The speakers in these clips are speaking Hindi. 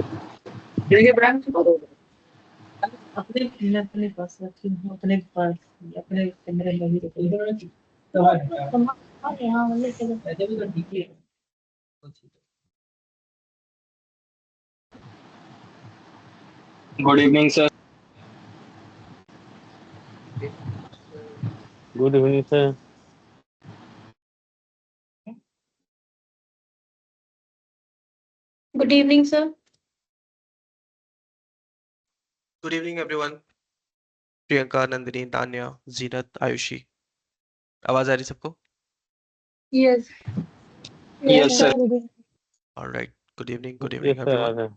देखिए ब्रांच अपने मैं अपने पास रखी हूँ, अपने पास अपने कमरे में ही रखी हूँ। यहाँ वाले चलो ऐसे भी तो ठीक है। Good evening sir. Good evening sir. Good evening sir. Good evening everyone. Priyanka, Nandini, Tanya, Zeenat, Ayushi, आवाज आ रही सबको? Yes yes sir. Alright, good evening yes sir, आ एवरीवन। रहा है।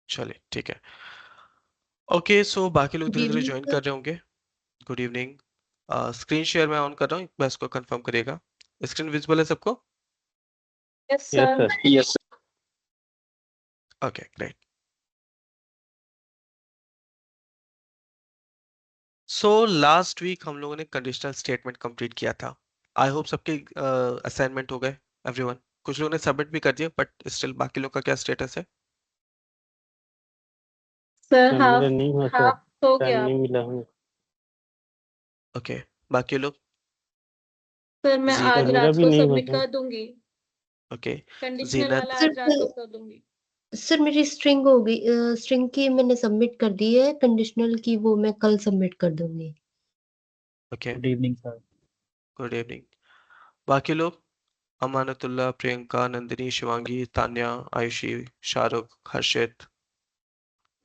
चलिए ठीक है। ओके, सो बाकी लोग गुड धीरे धीरे इवनिंग ज्वाइन सर। कर रहे होंगे। Good evening. स्क्रीन शेयर मैं ऑन कर रहा हूँ, बस को कंफर्म करिएगा। स्क्रीन विजिबल है सबको? Yes yes sir. Sir. Yes sir. Okay great. So last week हम लोगों ने कंडीशनल स्टेटमेंट कंप्लीट किया था। आई होप सबके असाइनमेंट हो गए एवरीवन। कुछ लोगों ने सबमिट भी कर दिया, बट स्टिल बाकी लोग का क्या स्टेटस है? सर सर हाफ मेरा नहीं हुआ सर, हाफ हो टाइम गया। नहीं मिला हमें। ओके, बाकी लोग? सर मैं जी सर आज मेरा रात भी को नहीं हुआ सबमिट सर। कर दूंगी। ओके। कंडीशनल जीनत? वाला सर आज रात को कर दूंगी। सर मेरी स्ट्रिंग हो गई, स्ट्रिंग की मैंने सबमिट कर दी है, कंडीशनल की वो मैं कल सबमिट कर दूंगी। Okay, good evening sir. Good evening. बाकी लोग? अमानतुल्लाह, प्रियंका, नंदिनी, शिवांगी, तान्या, आयुषी, शाहरुख, हर्षित?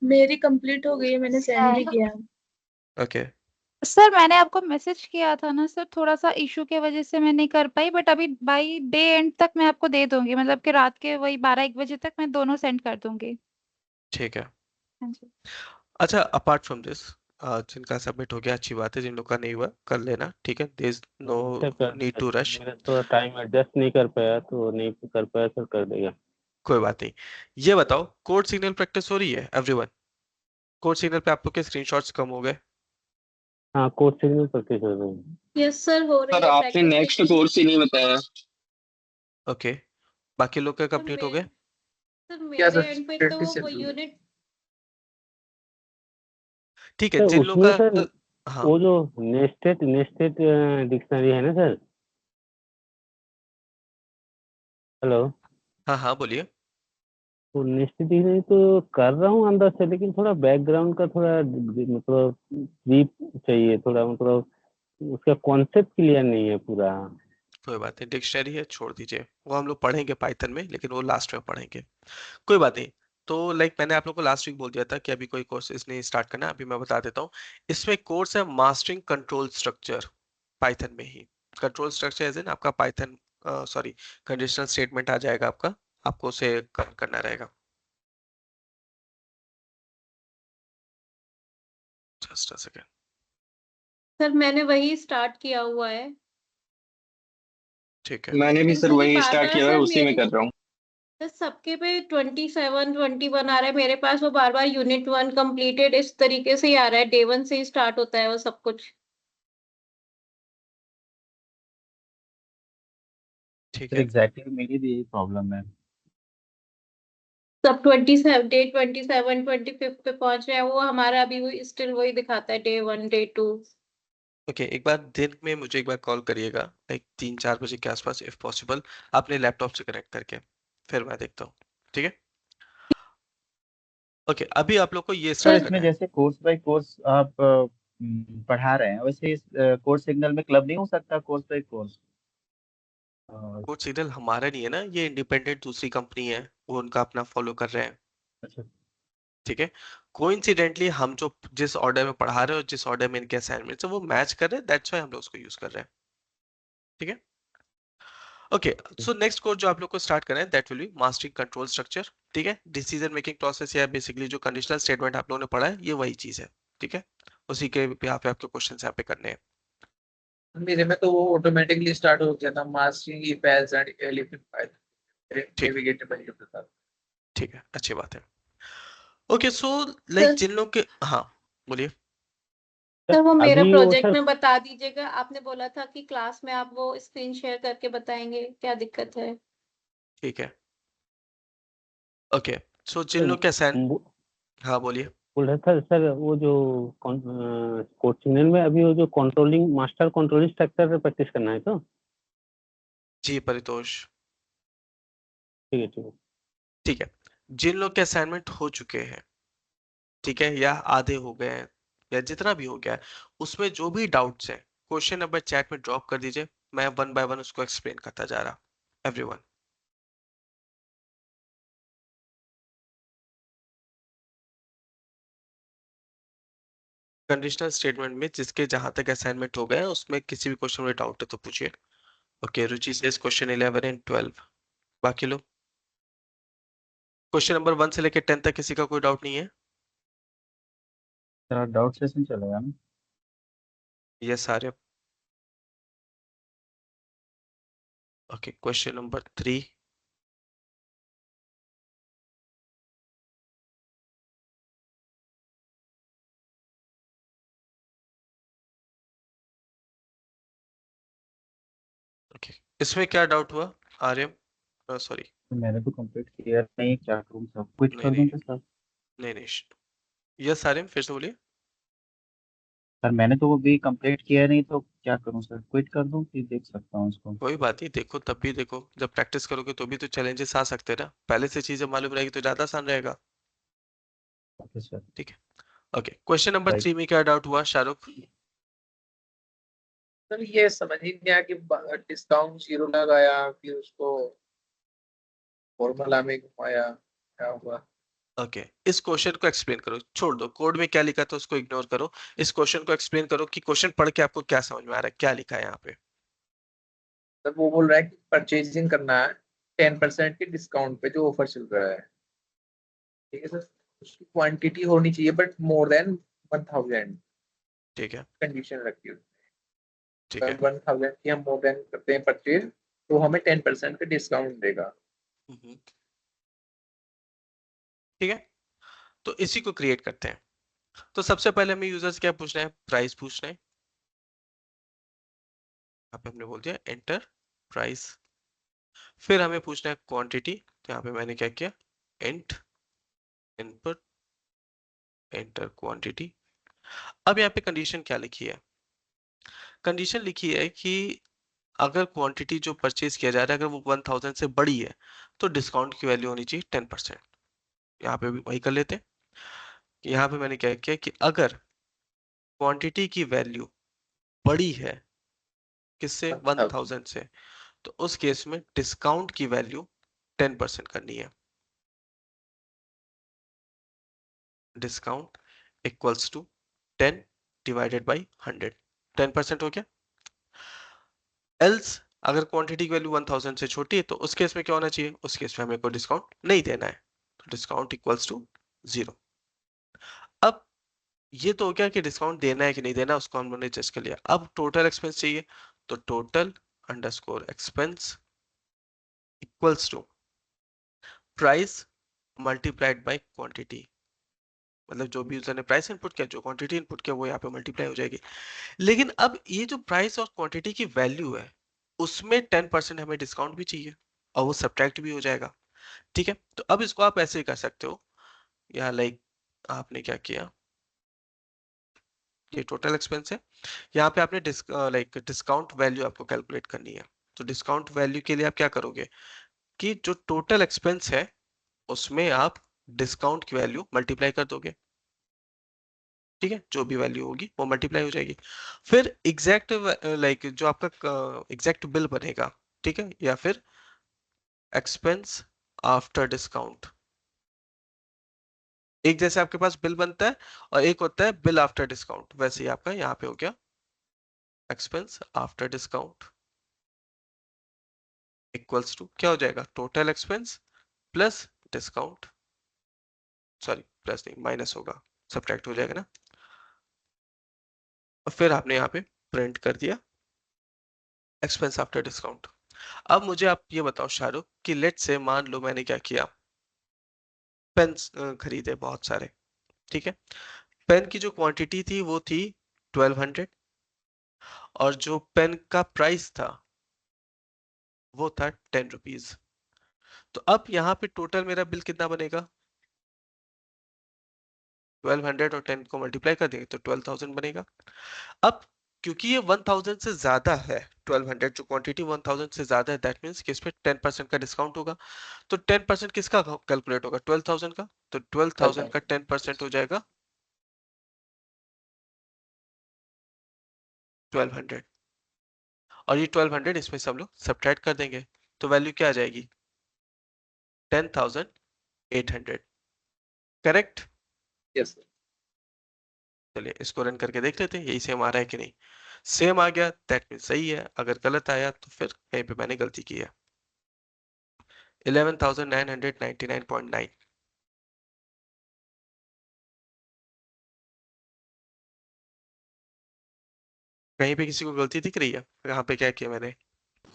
मेरी कंप्लीट हो गई है, मैंने सेंड भी किया। ओके। सर मैंने आपको मैसेज किया था ना सर, थोड़ा सा इशू के वजह से मैं नहीं कर पाई, बट अभी बाई डे एंड तक मैं आपको दे दूंगी, मतलब कि रात के वही 12-1 बजे तक मैं दोनों सेंड कर दूंगी। ठीक है। हाँ जी। अच्छा, अपार्ट फ्रॉम दिस, जिनका सबमिट हो गया अच्छी बात है, जिन लोग का नहीं हुआ कर लेना, ठीक है। देयर इज नो सर कर नीड दिया टू सर, रश। मेरा थोड़ा टाइम एडजस्ट नहीं कर पाया तो नहीं कर पाया सर, कर देगा। कोई बात नहीं। ये बताओ, कोड सिग्नल प्रैक्टिस हो रही है एवरीवन? कोड सिग्नल पे आप लोग के स्क्रीनशॉट्स कम हो गए? हाँ, कोड सिग्नल प्रैक्टिस हो रही है। यस सर, हो रही सर है आपने प्रैक्टिस, नेक्स्ट लेकिन कोर्स ही नहीं बताया। ओके, बाकी लोग का सर कंप्लीट हो गए? क्या मेरे सर एंड पे तो प्रैक्टिस चल वो रही है? यूनिट। ठीक है, सर जिन लोग उसमें सर का हाँ वो जो नेस्टेड नेस्टेड डिक्शनरी है ना सर। हेलो। हाँ हाँ बोलिए। तो नेस्टेड डिक्शनरी तो कर रहा हूँ अंदर से, लेकिन थोड़ा बैकग्राउंड का थोड़ा मतलब डीप चाहिए, थोड़ा मतलब उसका कॉन्सेप्ट क्लियर नहीं है पूरा। कोई बात नहीं, डिक्शनरी है, छोड़ दीजिए, वो हम लोग पढ़ेंगे पाइथन में, लेकिन वो लास्ट में पढ़ेंगे। कोई बात नहीं। तो लाइक मैंने आप लोग को लास्ट वीक बोल दिया था कि अभी कोई कोर्स इसने स्टार्ट करना है, अभी मैं बता देता हूँ। इसमें कोर्स है मास्टरिंग कंट्रोल स्ट्रक्चर, पाइथन में ही। कंट्रोल स्ट्रक्चर एज इन आपका पाइथन, सॉरी, कंडीशनल स्टेटमेंट आ जाएगा आपका, आपको उसे करना रहेगा। Just a second. सर मैंने वही स्टार्ट किया हुआ है। ठीक है। मैंने भी सर क्योंकि वही बार स्टार्ट बार किया है, सर उसी में मेरे कर रहा हूँ। सर सबके पे 27-21 आ रहा है, मेरे पास वो बार बार यूनिट 1 कंप्लीटेड इस तरीके से ही आ रहा है, डे 1 से ही स्टार्ट होता है वो सब कुछ। ठीक सर है। एग्जैक्टली मेरी भी यही प्रॉब्लम है। सब 27 डे 27-25 पे पहुंच रहे हैं, वो हमारा अभी वो स्टिल वही दिखाता है, डे 1 डे 2। ओके, एक बार दिन में मुझे एक बार कॉल करिएगा, लाइक 3-4 बजे के आसपास इफ पॉसिबल, अपने लैपटॉप से कनेक्ट करके, फिर मैं देखता हूँ। ठीक है। ओके, अभी आप लोग को ये सर स्टार्ट करना इसमें है। जैसे कोर्स बाय कोर्स आप पढ़ा रहे हैं, वैसे इस कोर्स सिग्नल में क्लब नहीं हो सकता course by course? Code signal हमारा नहीं है ना, ये इंडिपेंडेंट दूसरी कंपनी है, वो उनका अपना फॉलो कर रहे हैं। अच्छा। ठीक है। कोइंसिडेंटली हम जो जिस ऑर्डर में पढ़ा रहे हो, जिस ऑर्डर में इनके असाइनमेंट्स है वो मैच कर रहे हैं, दैट्स व्हाई हम लोग उसको यूज कर रहे हैं। ठीक है। ओके, सो नेक्स्ट कोर्स जो आप लोग को स्टार्ट करना है that will be mastering control structure. ठीक है। डिसीजन मेकिंग प्रोसेस या बेसिकली जो कंडीशनल स्टेटमेंट आप लोगों ने पढ़ा है, ये वही चीज है। ठीक है। उसी के यहाँ पे आपके क्वेश्चन यहाँ पे करने हैं। मेरे में तो वो ऑटोमेटिकली स्टार्ट हो गया था, मास्टरिंग ईपैस एंड एलिफेंट पाइथन ठीक, नेविगेटेबल के साथ। ठीक है, अच्छी बात है। ओके, सो लाइक सर जिन लोग के हाँ बोलिए। सर वो मेरा अभी वो प्रोजेक्ट सर में बता दीजिएगा, आपने बोला था कि क्लास में आप वो स्क्रीन शेयर करके बताएंगे, क्या दिक्कत है? ठीक है। ओके, सो जिन लोग के असाइन, हाँ बोलिए। बोल रहा था सर, वो जो कोचिंग में अभी वो जो controlling master controlling structure practice करना है तो जी परितोष, ठीक है ठीक है। ठीक है, जिन लोग के असाइनमेंट हो चुके हैं, ठीक है, या आधे हो गए हैं, या जितना भी हो गया है, उसमें जो भी डाउट्स हैं, क्वेश्चन नंबर चैट में ड्रॉप कर दीजिए, मैं वन बाय वन उसको एक्सप्लेन करता जा रहा, एवरीवन। कंडीशनल स्टेटमेंट में जिसके जहां तक असाइनमेंट हो गए हैं, उसमें किसी भी क्वेश्चन में डाउट है तो पूछिए। ओके, रुचि से क्वेश्चन 11 एंड 12, बाकी लोग क्वेश्चन नंबर 1 से लेकर 10 तक किसी का कोई डाउट नहीं है? सर डाउट सेशन चलेगा ना? यस आर्य। ओके, क्वेश्चन नंबर 3, ओके, इसमें क्या डाउट हुआ आर्यम? सॉरी, तो मैंने तो कंप्लीट किया नहीं, क्या करूँ सर? क्विट नहीं कर नहीं दूं क्या सर? नहीं नहीं, यस आर्यम फिर से बोलिए। सर मैंने तो वो भी कंप्लीट किया नहीं, तो क्या करूं सर? क्विट कर दूं कि देख सकता हूं इसको? कोई बात नहीं, देखो तब भी देखो, जब प्रैक्टिस करोगे तो भी तो चैलेंजेस आ सकते हैं ना, पहले से चीजें मालूम रहेगी तो ज्यादा आसान रहेगा। Okay sir. ठीक है, ओके, क्वेश्चन नंबर राइट। 3 में क्या डाउट हुआ शाहरुख? सर ये समझ ही नहीं आया कि डिस्काउंट 0 लगाया, फिर उसको फॉर्मूला में घुमाया, क्या हुआ? ओके, इस क्वेश्चन को एक्सप्लेन करो, छोड़ दो कोड में क्या लिखा था उसको इग्नोर करो, इस क्वेश्चन को एक्सप्लेन करो कि क्वेश्चन पढ़ के आपको क्या समझ में आ रहा है, क्या लिखा है यहाँ पे। सर वो बोल रहा है कि परचेजिंग करना है 10% के डिस्काउंट पे जो ऑफर चल रहा है, ठीक है सर। उसकी क्वांटिटी होनी चाहिए बट मोर देन 1000, ठीक है, कंडीशन रखी है। ठीक है। 1000 की हम मोर देन करते हैं परचेज, तो हमें 10% का डिस्काउंट देगा। हम्म, ठीक है, तो इसी को क्रिएट करते हैं। तो सबसे पहले हमें यूजर्स क्या पूछना है? प्राइस पूछना है। यहाँ पे हमने बोल दिया एंटर प्राइस। फिर हमें पूछना है क्वांटिटी, तो यहाँ पे मैंने क्या किया, एंट इनपुट एंटर क्वांटिटी। अब यहाँ पे कंडीशन क्या लिखी है? कंडीशन लिखी है कि अगर क्वांटिटी जो परचेज किया जा रहा है अगर वो 1000 से बड़ी है तो डिस्काउंट की वैल्यू होनी चाहिए 10%। यहाँ पे भी वही कर लेते हैं। यहाँ पे मैंने क्या किया कि अगर क्वांटिटी की वैल्यू बड़ी है किससे, 1000 से, तो उस केस में डिस्काउंट की वैल्यू 10% करनी है। Discount equals to 10 divided by 100, 10% हो गया। एल्स अगर क्वांटिटी की वैल्यू 1000 से छोटी है तो उस केस में क्या होना चाहिए, उस केस में हमें कोई डिस्काउंट नहीं देना है, तो डिस्काउंट इक्वल्स टू 0। अब ये तो हो गया कि डिस्काउंट देना है कि नहीं देना, उसको हमने जज कर लिया। अब टोटल एक्सपेंस चाहिए, तो total underscore expense equals to price multiplied by quantity, मतलब जो भी यूजर ने प्राइस इनपुट किया, जो क्वांटिटी इनपुट किया, वो यहाँ पे मल्टीप्लाई हो जाएगी। लेकिन अब ये जो प्राइस और क्वांटिटी की वैल्यू है उसमें 10% हमें डिस्काउंट भी चाहिए और वो सब्ट्रैक्ट भी हो जाएगा। ठीक है, तो अब इसको आप ऐसे ही कर सकते हो, यहाँ लाइक आपने क्या किया, ये टोटल एक्सपेंस है, यहाँ पे आपने डिस्काउंट वैल्यू आपको कैलकुलेट करनी है। तो डिस्काउंट वैल्यू के लिए आप क्या करोगे कि जो टोटल एक्सपेंस है उसमें आप डिस्काउंट की वैल्यू मल्टीप्लाई कर दोगे। ठीक है, जो भी वैल्यू होगी वो मल्टीप्लाई हो जाएगी। फिर एग्जैक्ट जो आपका एग्जैक्ट बिल बनेगा, ठीक है, या फिर एक्सपेंस आफ्टर डिस्काउंट, एक जैसे आपके पास बिल बनता है और एक होता है बिल आफ्टर डिस्काउंट, वैसे ही आपका यहाँ पे हो गया expense after discount equals to क्या हो जाएगा, total expense plus discount, sorry plus नहीं माइनस होगा, सब्ट्रैक्ट हो जाएगा ना। और फिर आपने यहाँ पे प्रिंट कर दिया एक्सपेंस आफ्टर डिस्काउंट। अब मुझे आप ये बताओ शाहरुख कि लेट से मान लो मैंने क्या किया, पेन खरीदे बहुत सारे, ठीक है, पेन की जो क्वांटिटी थी वो थी 1200 और जो पेन का प्राइस था वो था 10 रुपीज। तो अब यहाँ पे टोटल मेरा बिल कितना बनेगा, 1200 और 10 को मल्टीप्लाई कर देंगे तो 12,000 बनेगा। अब क्योंकि ये 1000 से ज्यादा है, 1200 जो क्वांटिटी 1000 से ज्यादा है, दैट मीन्स कि इस पे 10% का डिस्काउंट होगा। तो 10% किसका कैलकुलेट होगा, 12,000 का। तो 12,000 का 10% हो जाएगा 1200, और ये 1200 इसमें से हम लोग सब्ट्रैक्ट कर देंगे, तो वैल्यू क्या आ जाएगी, 10,800। करेक्ट। Yes sir. चलिए इसको रन करके देख लेते हैं यही सेम आ रहा है कि नहीं। सेम आ गया, दैट मीन्स सही है। अगर गलत आया तो फिर कहीं पे मैंने गलती की है। 11,999.9। कहीं पे किसी को गलती दिख रही है, यहाँ पे क्या किया मैंने।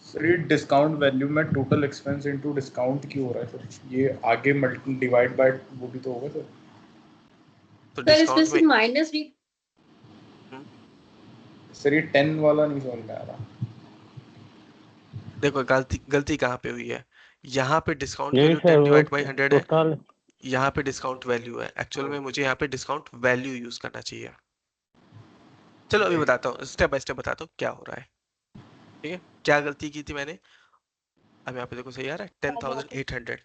सर ये डिस्काउंट वैल्यू में टोटल एक्सपेंस इनटू डिस्काउंट क्यों हो रहा है सर? ये आगे मल्टी डिवाइड बाय वो भी तो होगा सर। तो सर इसमें डिस्काउंट से में माइनस भी सर ये 10 वाला नहीं समझ में आ रहा। देखो गलती कहाँ पे हुई है, यहाँ पे डिस्काउंट की नहीं वैल्यू सर 10 वो डिवाइड बाई 100 है, टोटल यहाँ पे डिस्काउंट वैल्यू है। एक्चुअल में मुझे यहाँ पे डिस्काउंट वैल्यू यूज करना चाहिए। चलो अभी बताता हूँ, स्टेप बाय स्टेप बताता हूँ क्या हो रहा है। ठीक है, क्या गलती की थी मैंने। अब यहाँ पे देखो सही आ रहा है 10,800।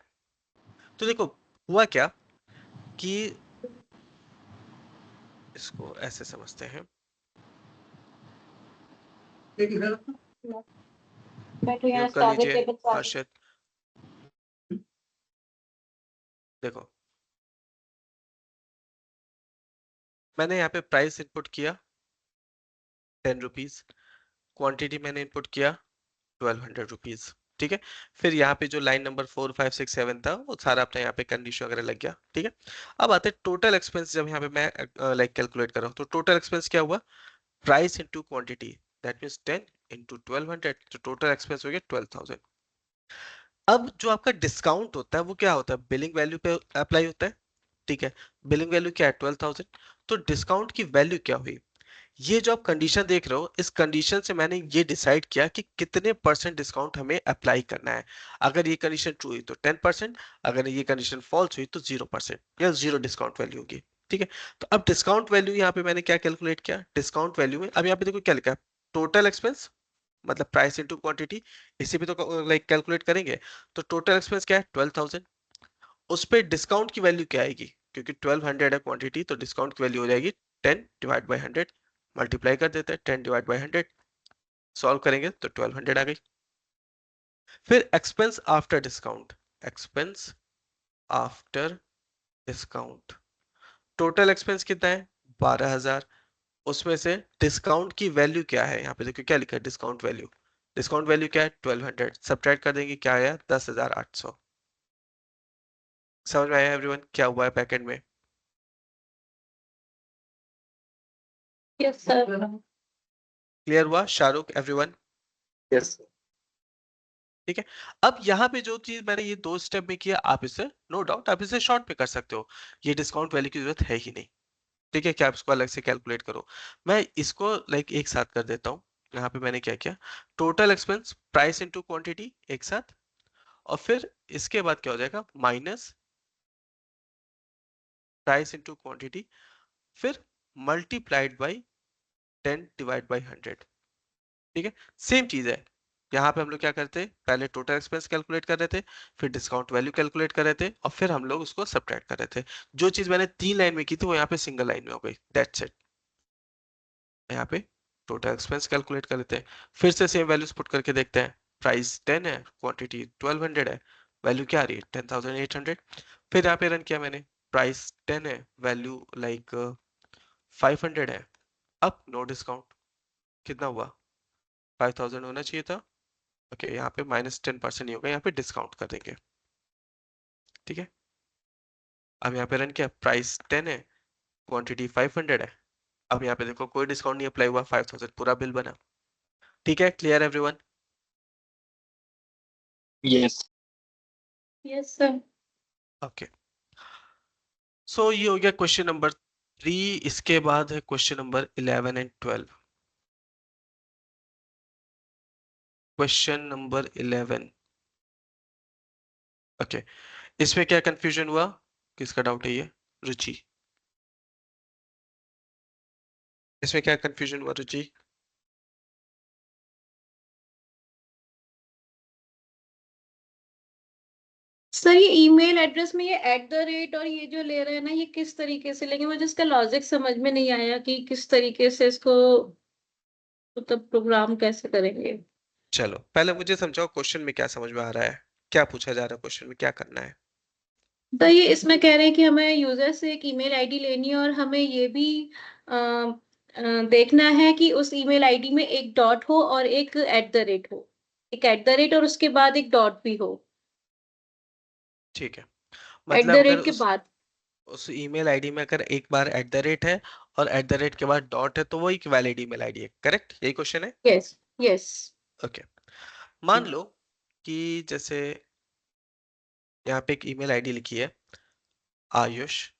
तो देखो हुआ क्या कि इसको ऐसे समझते हैं, बैठो यहाँ म्यूट कर कागज लीजिए टेबल सारे। हर्षित। देखो मैंने यहाँ पे प्राइस इनपुट किया 10 रुपीज, क्वांटिटी मैंने इनपुट किया 1200 रुपीज। ठीक है, फिर यहाँ पे जो लाइन नंबर 4 5 6 7 था वो सारा अपना यहाँ पे कंडीशन वगैरह लग गया। ठीक है, अब आते हैं टोटल एक्सपेंस। जब यहाँ पे मैं लाइक कैलकुलेट कर रहा हूँ तो टोटल एक्सपेंस क्या हुआ, price into quantity, that means 10 into 1200, तो टोटल एक्सपेंस हो गया 12,000। अब जो आपका डिस्काउंट होता है वो क्या होता है, बिलिंग वैल्यू पे अप्लाई होता है। ठीक है, बिलिंग वैल्यू क्या है 12,000, तो डिस्काउंट की वैल्यू क्या हुई, ये जो आप कंडीशन देख रहे हो इस कंडीशन से मैंने ये डिसाइड किया कि कितने परसेंट डिस्काउंट हमें अप्लाई करना है। अगर ये कंडीशन ट्रू हुई तो 10%, अगर ये कंडीशन फॉल्स हुई तो 0% या 0 डिस्काउंट वैल्यू होगी। ठीक है, तो अब डिस्काउंट वैल्यू यहाँ पे मैंने क्या कैलकुलेट किया, डिस्काउंट वैल्यू में अब यहाँ पे देखो क्या लिखा है, टोटल एक्सपेंस मतलब प्राइस इनटू क्वांटिटी, इसी पे तो लाइक कैलकुलेट करेंगे। तो टोटल एक्सपेंस क्या है 12,000, उस पे डिस्काउंट की वैल्यू क्या आएगी, क्योंकि 1200 है क्वांटिटी तो डिस्काउंट की वैल्यू हो जाएगी 10 डिवाइड बाई 100, मल्टीप्लाई कर देते हैं 10 डिवाइड बाई 100, सॉल्व करेंगे तो 1200 आ गई। फिर expense after discount, expense after discount, total expense कितना है 12,000, उसमें से डिस्काउंट की वैल्यू क्या है, यहाँ पे देखो क्या लिखा है डिस्काउंट वैल्यू, डिस्काउंट वैल्यू क्या है 1200, सब्ट्रैक्ट कर देंगे क्या आया 10,800। समझ में आया एवरीवन क्या हुआ है पैकेट में। Yes sir. क्लियर हुआ शाहरुख एवरीवन। यस ठीक है, अब यहाँ पे जो चीज मैंने ये 2 स्टेप में किया, आप इसे नो डाउट आप इसे शॉर्ट में कर सकते हो, ये डिस्काउंट वैल्यू की जरूरत है ही नहीं। ठीक है, क्या आप इसको अलग से कैलकुलेट करो, मैं इसको लाइक एक साथ कर देता हूँ। यहाँ पे मैंने क्या किया, total expense price into quantity एक साथ, और फिर इसके बाद क्या हो जाएगा माइनस प्राइस इनटू क्वांटिटी, फिर मल्टीप्लाइड बाई 10 डिवाइड बाई 100। ठीक है, सेम चीज है, यहाँ पे हम लोग क्या करते हैं, पहले टोटल एक्सपेंस कैलकुलेट कर रहे थे, फिर डिस्काउंट वैल्यू कैलकुलेट कर रहे थे, और फिर हम लोग उसको सब्ट्रैक्ट कर रहे थे। जो चीज मैंने 3 लाइन में की थी वो यहाँ पे सिंगल लाइन में हो गई, दैट्स इट। यहाँ पे टोटल एक्सपेंस कैलकुलेट कर लेते हैं, फिर से सेम वैल्यूज पुट करके देखते हैं, प्राइस 10 है, क्वांटिटी 1200 है, वैल्यू क्या आ रही है 10,800। फिर यहाँ पे रन किया मैंने, प्राइस 10 है, वैल्यू लाइक 500 है, अब नो डिस्काउंट, कितना हुआ 5,000 होना चाहिए था। ओके, यहाँ पे -10% ही होगा, यहाँ पे डिस्काउंट कर देंगे। ठीक है, अब यहाँ पे रन किया, प्राइस 10 है, क्वांटिटी 500 है, अब यहाँ पे देखो कोई डिस्काउंट नहीं अप्लाई हुआ, 5,000 पूरा बिल बना। ठीक है, clear everyone. Yes yes sir. Okay, so ये हो गया क्वेश्चन नंबर 3। इसके बाद है question number 11 and 12। Question number 11, okay, इसमें क्या कंफ्यूजन हुआ, किसका डाउट है ये? रुचि, इसमें क्या कंफ्यूजन हुआ रुचि? सर ये ईमेल एड्रेस में ये @ और ये जो ले रहे हैं ना, ये किस तरीके से लेंगे? मुझे इसका लॉजिक समझ में नहीं आया कि किस तरीके से इसको मतलब प्रोग्राम कैसे करेंगे। चलो पहले मुझे समझाओ क्वेश्चन में क्या समझ में आ रहा है, क्या पूछा जा रहा है क्वेश्चन में, क्या करना है? तो ये इसमें कह रहे हैं कि हमें यूजर से एक ईमेल आईडी लेनी है और हमें ये भी अ, देखना है कि उस ईमेल आईडी में एक डॉट हो और एक @ हो, एक @ और उसके बाद एक डॉट भी हो, ठीक है, मतलब अगर @ के बाद। उस ईमेल आईडी में अगर एक बार @ है और @ के बाद डॉट है तो वो एक वैलिड ईमेल आईडी है, करेक्ट? यही क्वेश्चन है। Yes yes. ओके, मान लो कि जैसे यहाँ पे एक ईमेल आईडी लिखी है आयुष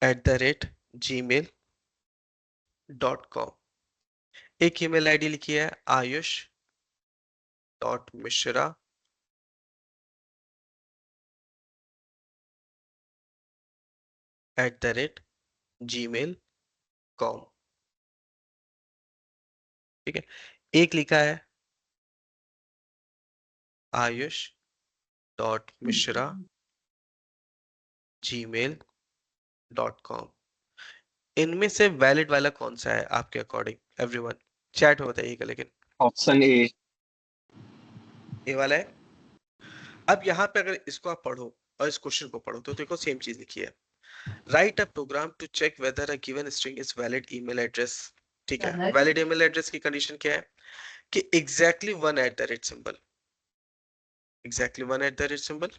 @gmail.com, एक ईमेल आईडी लिखी है ayush.mishra @gmail.com, ठीक है। एक लिखा है ayush.mishra@gmail.com, इनमें से वैलिड वाला कौन सा है आपके अकॉर्डिंग? एवरीवन चैट में बताइएगा, लेकिन ऑप्शन ए। ये वाला है। अब यहाँ पे अगर इसको आप पढ़ो और इस क्वेश्चन को पढ़ो तो देखो सेम चीज लिखी है, write a program to check whether a given string is valid email address. ठीक है, वैलिड ईमेल एड्रेस की कंडीशन क्या है कि exactly one @ symbol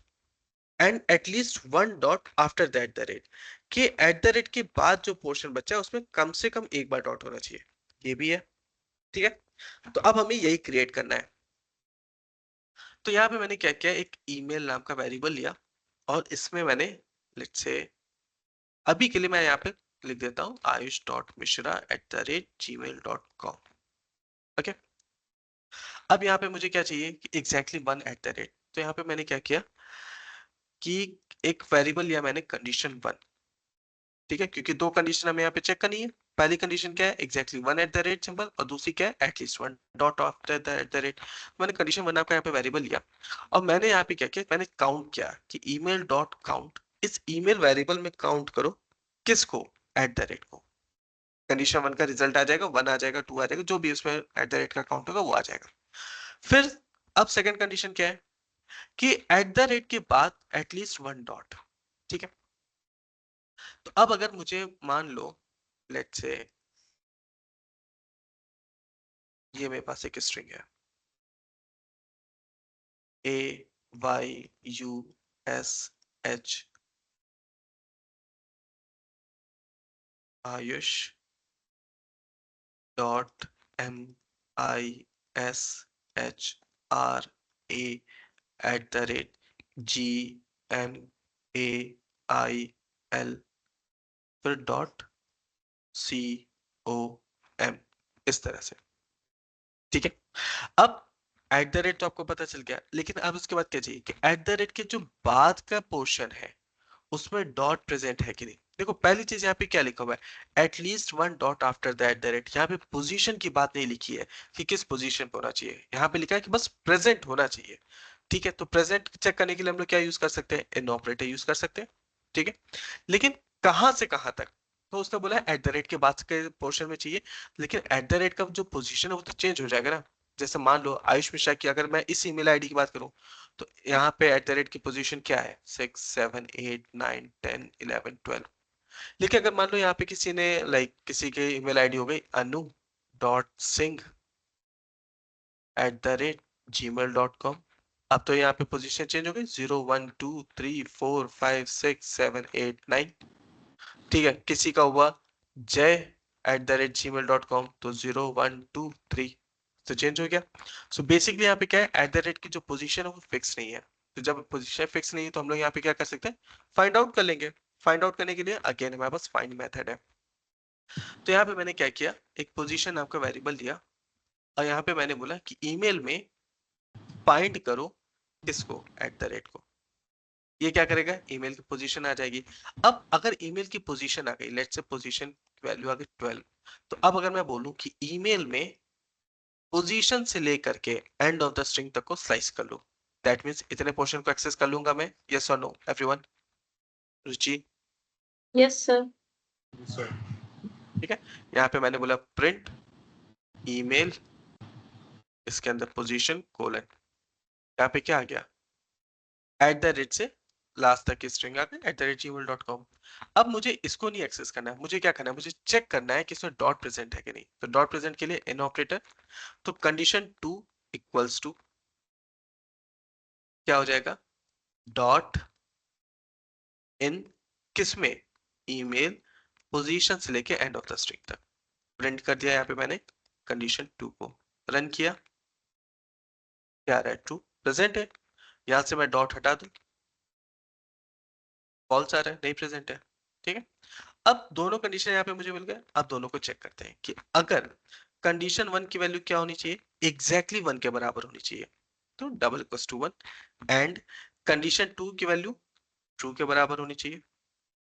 and at least one dot after the @ के @ के बाद जो पोर्शन बचा है उसमें कम से कम एक बार डॉट होना चाहिए, ये भी है। ठीक है, तो अब हमें यही क्रिएट करना है। तो यहाँ पे मैंने क्या किया, एक ईमेल नाम का वेरिएबल लिया और इसमें मैंने लेट्स से अभी के लिए मैं यहाँ पे लिख देता हूँ ayush.mishra@gmail.com। ओके, अब यहाँ पे मुझे क्या चाहिए कि एग्जैक्टली वन @ तो यहाँ पे मैंने क्या किया कि एक वेरिएबल लिया मैंने कंडीशन 1, ठीक है, क्योंकि दो कंडीशन हमें यहाँ पे चेक करनी है। पहली कंडीशन क्या है, एग्जैक्टली वन @ सिंबल, और दूसरी क्या है, at least one dot after the @ मैंने कंडीशन 1 आपका यहाँ पे वेरिएबल लिया और मैंने यहाँ पे क्या किया, मैंने काउंट किया कि ईमेल डॉट काउंट, इस ईमेल वेरिएबल में काउंट करो किसको, @ को। कंडीशन 1 का रिजल्ट आ जाएगा, 1 आ जाएगा, 2 आ जाएगा, जो भी उसमें @ का काउंट होगा वो आ जाएगा। फिर अब सेकंड कंडीशन क्या है कि @ के बाद एटलीस्ट वन डॉट। ठीक है, तो अब अगर मुझे मान लो लेट्स से ये मेरे पास एक स्ट्रिंग है AYUSH आयुष .MISHRA@gmail, फिर .com, इस तरह से। ठीक है, अब @ तो आपको पता चल गया, लेकिन अब उसके बाद क्या चाहिए कि @ के जो बाद का पोर्शन है उसमें डॉट प्रेजेंट है कि नहीं। देखो पहली चीज यहाँ पे क्या लिखा हुआ है, at least one dot after the @। यहाँ पे पोजीशन की बात नहीं लिखी है कि किस पोजीशन पे होना चाहिए, यहाँ पे लिखा है कि बस प्रेजेंट होना चाहिए। ठीक है, तो प्रेजेंट चेक करने के लिए हम लोग क्या यूज कर सकते हैं, इन ऑपरेटर यूज कर सकते हैं। ठीक है, लेकिन कहां से कहां तक, तो उसने बोला @ के बाद के पोर्शन में चाहिए, लेकिन @ का जो पोजीशन है वो तो चेंज हो जाएगा ना। जैसे मान लो आयुष मिश्रा की अगर मैं इस ईमेल आईडी की बात करूं तो यहाँ पे @ की पोजीशन क्या है, 6 7 8 9 10 11 12। लेकिन अगर मान लो यहाँ पे किसी ने किसी के ईमेल आईडी हो गई anu.singh@gmail.com, अब तो यहाँ पे पोजीशन चेंज हो गई, 0 1 2 3 4 5 6 7 8 9। ठीक है, किसी का हुआ jay@gmail.com, तो 0 1 2 3 तो चेंज हो गया। सो बेसिकली यहाँ पे क्या है, @ की जो पोजीशन है वो फिक्स नहीं है। तो जब पोजीशन फिक्स नहीं है तो हम लोग यहाँ पे क्या कर सकते हैं, फाइंड आउट कर लेंगे। फाइंड आउट करने के लिए अगेन हमारे पास फाइंड मेथड है। तो यहाँ पे मैंने क्या किया, एक पोजीशन आपका वेरिएबल दिया और यहाँ पे मैंने बोला कि ईमेल में फाइंड करो किसको, एट द रेट को। ये क्या करेगा, ईमेल की पोजीशन आ जाएगी। अब अगर ईमेल की पोजीशन आ गई, लेट्स से पोजीशन वैल्यू आ गई 12, तो अब अगर मैं बोलूं कि ईमेल में पोजीशन से लेकर के एंड ऑफ द स्ट्रिंग तक को स्लाइस कर लो, दैट मींस इतने पोर्शन को एक्सेस कर लूंगा मैं, यस और no everyone? Ruchi? Yes sir. Sir ठीक है, यहाँ पे मैंने बोला प्रिंट ईमेल, इसके अंदर पोजीशन कोलन, यहाँ पे क्या आ गया, एट द रेट से लास्ट तक की स्ट्रिंग आ गई @gmail.com। अब मुझे इसको नहीं एक्सेस करना है, मुझे क्या करना है, मुझे चेक करना है कि इसमें डॉट प्रेजेंट है कि नहीं। तो डॉट प्रेजेंट के लिए इन ऑपरेटर, तो कंडीशन 2 इक्वल्स टू क्या हो जाएगा, डॉट इन किसमें, ईमेल पोजीशन से लेके एंड ऑफ द स्ट्रिंग तक। प्रिंट कर दिया यहाँ पे मैंने कंडीशन 2 को, रन किया, क्या आ रहा है, ट्रू प्रेजेंट है। यहां से मैं डॉट हटा दूं, फॉल्स आ रहा है, नहीं प्रेजेंट है। ठीक है, अब दोनों कंडीशन यहाँ पे मुझे मिल गए। अब दोनों को चेक करते हैं कि अगर कंडीशन 1 की वैल्यू क्या होनी चाहिए, एग्जैक्टली 1 के बराबर होनी चाहिए, तो double equals to 1, and condition 2 की वैल्यू ट्रू के बराबर होनी चाहिए।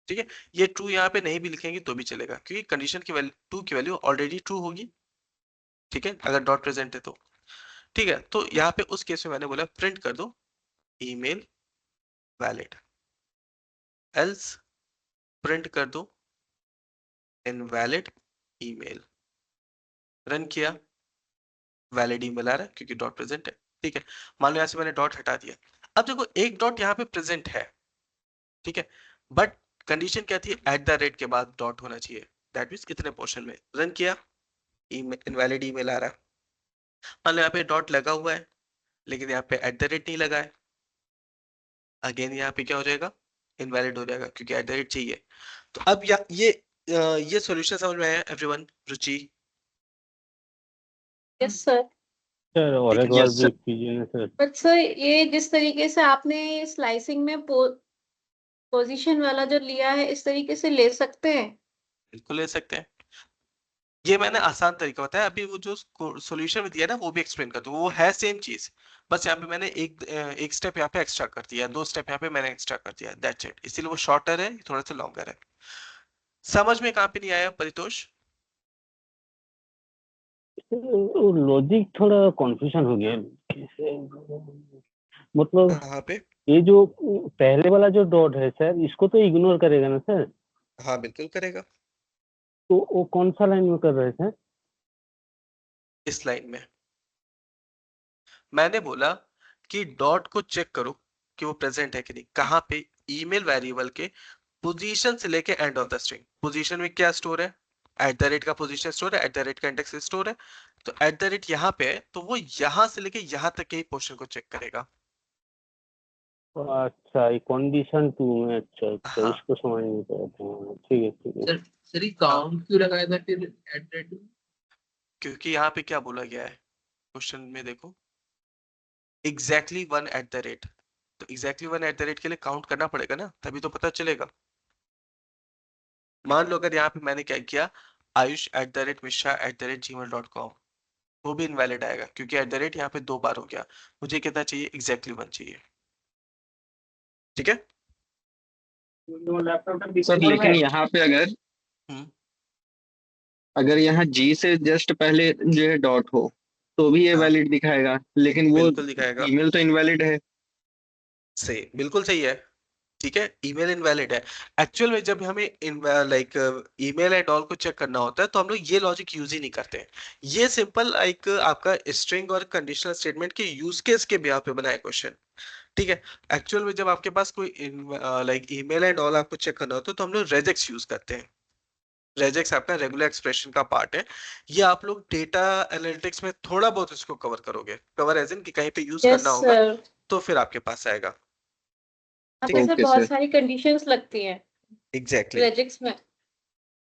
ठीक है, ये ट्रू यहाँ पे नहीं भी लिखेंगे तो भी चलेगा, क्योंकि कंडीशन की वैल्यू 2 की वैल्यू ऑलरेडी ट्रू होगी। ठीक है, अगर डॉट प्रेजेंट है तो। ठीक है, तो यहाँ पे उस केस में मैंने बोला प्रिंट कर दो ईमेल वैलिड, एल्स प्रिंट कर दो इनवैलिड ईमेल। रन किया, वैलिड ईमेल आ रहा है क्योंकि डॉट प्रेजेंट है। ठीक है, मान लो यहाँ से मैंने डॉट हटा दिया। अब देखो एक डॉट यहाँ पे प्रेजेंट है, ठीक है, बट कंडीशन क्या थी, एट द रेट के बाद डॉट होना चाहिए, दैट मींस इतने पोर्शन में। रन किया, इनवैलिड ईमेल आ रहा है। मान लो यहाँ पे डॉट लगा हुआ है लेकिन यहाँ पे एट द रेट नहीं लगा है, अगेन यहाँ पे क्या हो जाएगा, इनवैलिड हो जाएगा क्योंकि एट द रेट चाहिए। तो अब ये सॉल्यूशन समझ में आया everyone? Ruchi? Yes sir. Sir और एक ठीक है, बार yes, ब्रीफ कीजिए ना सर। बट सर ये जिस तरीके से आपने स्लाइसिंग में पोजीशन वाला जो लिया है, इस तरीके से ले सकते हैं? बिल्कुल ले सकते हैं, ये मैंने आसान तरीका बताया। अभी वो जो सॉल्यूशन में दिया ना वो भी एक्सप्लेन कर दूं, वो है सेम चीज, बस यहाँ पे मैंने एक स्टेप यहाँ पे एक्स्ट्रा कर दिया, 2 स्टेप यहाँ पे मैंने एक्स्ट्रा कर दिया, दैट्स इट। इसीलिए वो शॉर्टर है, थोड़ा सा लॉन्गर है। समझ में कहाँ पे नहीं आया परितोष? लॉजिक थोड़ा कंफ्यूजन हो गया मतलब कहाँ पे? ये जो पहले वाला जो डॉट है सर, इसको तो इग्नोर करेगा ना सर? हाँ बिल्कुल करेगा। तो वो कौन सा लाइन में कर रहे थे? इस लाइन में मैंने बोला कि डॉट को चेक करो कि वो प्रेजेंट है कि नहीं। कहाँ पे? ईमेल वेरिएबल के पोजीशन से लेके end of the string. Position में क्या स्टोर है, एट द रेट का पोजीशन स्टोर है, एट द रेट का इंडेक्स स्टोर है। तो एट द रेट यहाँ पे है, तो वो यहाँ से लेके यहाँ तक के ही पोर्शन को चेक करेगा। अच्छा, ये कंडीशन 2 में। अच्छा अच्छा, हाँ इसको समझ नहीं पाया था। ठीक है ठीक है। सर ये काउंट क्यों लगाया था फिर एट रेट? क्योंकि यहाँ पे क्या बोला गया है क्वेश्चन में, देखो एग्जैक्टली 1 एट द रेट, तो एग्जैक्टली 1 एट द रेट के लिए काउंट करना पड़ेगा ना, तभी तो पता चलेगा। मान लो अगर यहाँ पे मैंने क्या किया, ayush@mishra@gmail.com, वो भी इनवैलिड आएगा क्योंकि एट द रेट यहाँ पे 2 बार हो गया। मुझे कितना चाहिए, एग्जैक्टली 1 चाहिए। ठीक है, सर लेकिन यहाँ पे हम्म, अगर यहाँ जी से जस्ट पहले जो है डॉट हो तो भी ये हाँ वैलिड दिखाएगा, लेकिन वो बिल्कुल दिखाएगा, ईमेल तो इनवैलिड है। सही, बिल्कुल सही है। ठीक है, ईमेल इनवैलिड है। एक्चुअल में जब हमें लाइक ईमेल एंड ऑल को चेक करना होता है तो हम लोग ये लॉजिक यूज ही नहीं करते हैं। ये सिंपल लाइक आपका स्ट्रिंग और कंडीशनल स्टेटमेंट के यूज केस के बिहाफ पे बनाया क्वेश्चन। ठीक है, एक्चुअल में जब आपके पास कोई लाइक ईमेल एंड ऑल आपको चेक करना होता है तो हम लोग रेजेक्स यूज करते हैं। रेजेक्स आपका रेगुलर एक्सप्रेशन का पार्ट है। ये आप लोग डेटा एनालिटिक्स में थोड़ा बहुत इसको कवर करोगे, कवर एज इन कि कहीं पे यूज यस करना होगा सर। तो फिर आपके पास आएगा। आपके सर ओके बहुत सर। सारी कंडीशंस लगती हैं एग्जैक्टली, रेजिक्स में।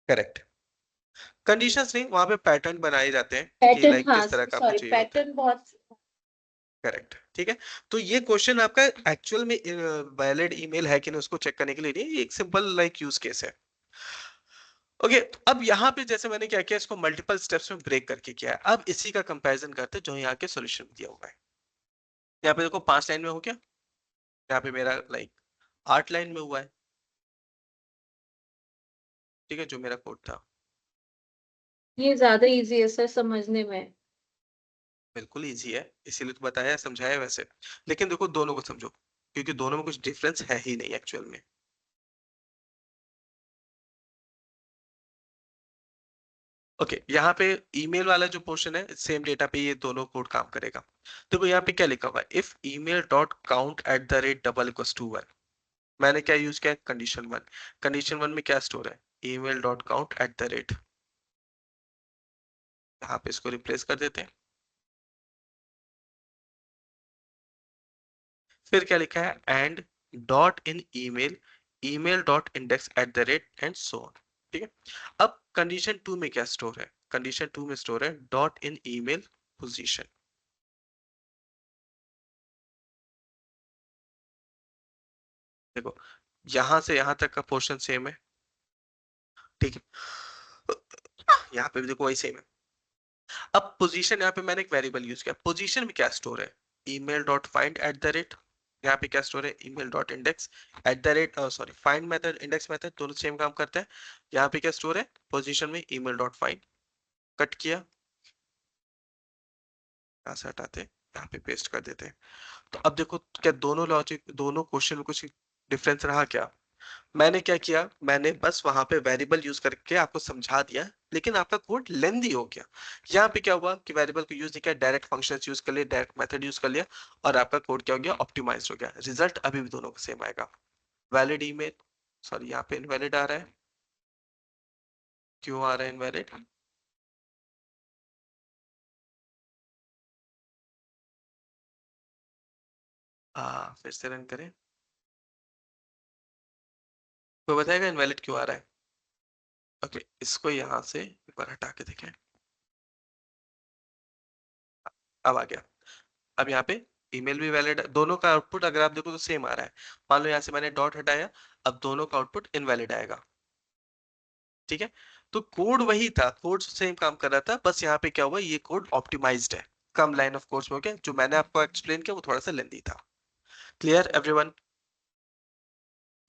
करेक्ट। कंडीशंस नहीं, वहां पे पैटर्न बनाए जाते हैं कि पैटर्न, लाइक हाँ किस तरह का आपको सॉरी, चाहिए होता है। पैटर्न बहुत। करेक्ट, ठीक है। तो ये क्वेश्चन आपका एक्चुअल में वैलिड ईमेल है कि नहीं उसको चेक करने के लिए नहीं, ये एक सिंपल लाइक यूज केस है। ओके, अब यहाँ पे जैसे मैंने क्या किया, इसको मल्टीपल स्टेप्स में ब्रेक करके किया है। अब इसी का कंपैरिजन करते हैं जो यहाँ के सॉल्यूशन में दिया हुआ है। यहाँ पे देखो 5 लाइन में हो क्या, यहाँ पे मेरा लाइक 8 लाइन में हुआ है, ठीक है, जो मेरा कोड था। ये ज्यादा इजी है सर समझने में। बिल्कुल इजी है, इसीलिए तो बताया समझाया वैसे, लेकिन देखो दोनों को समझो, क्योंकि दोनों में कुछ डिफरेंस है ही नहीं एक्चुअल में। ओके यहाँ पे ईमेल वाला जो पोर्शन है सेम डेटा पे ये दोनों कोड काम करेगा। देखो यहाँ पे क्या लिखा हुआ है, if email dot count at the rate double equals to 1, मैंने क्या यूज किया, कंडीशन 1। कंडीशन 1 में क्या स्टोर है, email dot count at the rate, यहाँ पे इसको रिप्लेस कर देते हैं। फिर क्या लिखा है, and dot in email email dot index eight the rate and so on, ठीक है। अब कंडीशन 2 में क्या स्टोर है, कंडीशन 2 में स्टोर है डॉट इन ईमेल पोजीशन। देखो यहां से यहां तक का पोर्शन सेम है, ठीक है, यहाँ पे भी देखो वही सेम है। अब पोजीशन, यहाँ पे मैंने एक वेरिएबल यूज किया, पोजीशन में क्या स्टोर है, email dot find at the rate, यहाँ पे क्या स्टोर है, email dot index eight the rate, sorry find method index method दोनों सेम काम करते हैं। यहाँ पे क्या स्टोर है, पोजीशन में ईमेल डॉट फाइंड, कट किया, यहाँ से हटाते हैं, यहाँ पे पेस्ट कर देते हैं। तो अब देखो क्या दोनों लॉजिक, दोनों क्वेश्चन में कुछ डिफरेंस रहा क्या, मैंने क्या किया, मैंने बस वहां पे वेरिएबल यूज करके आपको समझा दिया, लेकिन आपका कोड लेंदी हो गया। यहाँ पे क्या हुआ कि वेरिएबल को यूज नहीं किया, डायरेक्ट फंक्शंस यूज कर लिए, डायरेक्ट मेथड यूज कर लिया, और आपका कोड क्या हो गया, ऑप्टिमाइज्ड हो गया। रिजल्ट अभी भी दोनों का सेम आएगा। वैलिड ईमेल, सॉरी यहाँ पे इनवैलिड आ रहा है, क्यों आ रहा है इनवैलिड, फिर से रन करें, कोई बताएगा इनवैलिड क्यों आ रहा है। ओके इसको यहाँ से एक बार हटा के देखें, अब आ गया। अब यहाँ पे ईमेल भी वैलिड, दोनों का आउटपुट अगर आप देखो तो सेम आ रहा है। मान लो यहाँ से मैंने डॉट हटाया, अब दोनों का आउटपुट इनवैलिड आएगा, ठीक है। तो कोड वही था, कोड सेम काम कर रहा था, बस यहाँ पे क्या हुआ, ये कोड ऑप्टिमाइज्ड है, कम लाइन ऑफ कोड्स में हो गया। जो मैंने आपको एक्सप्लेन किया वो थोड़ा सा लेंदी था। Clear everyone,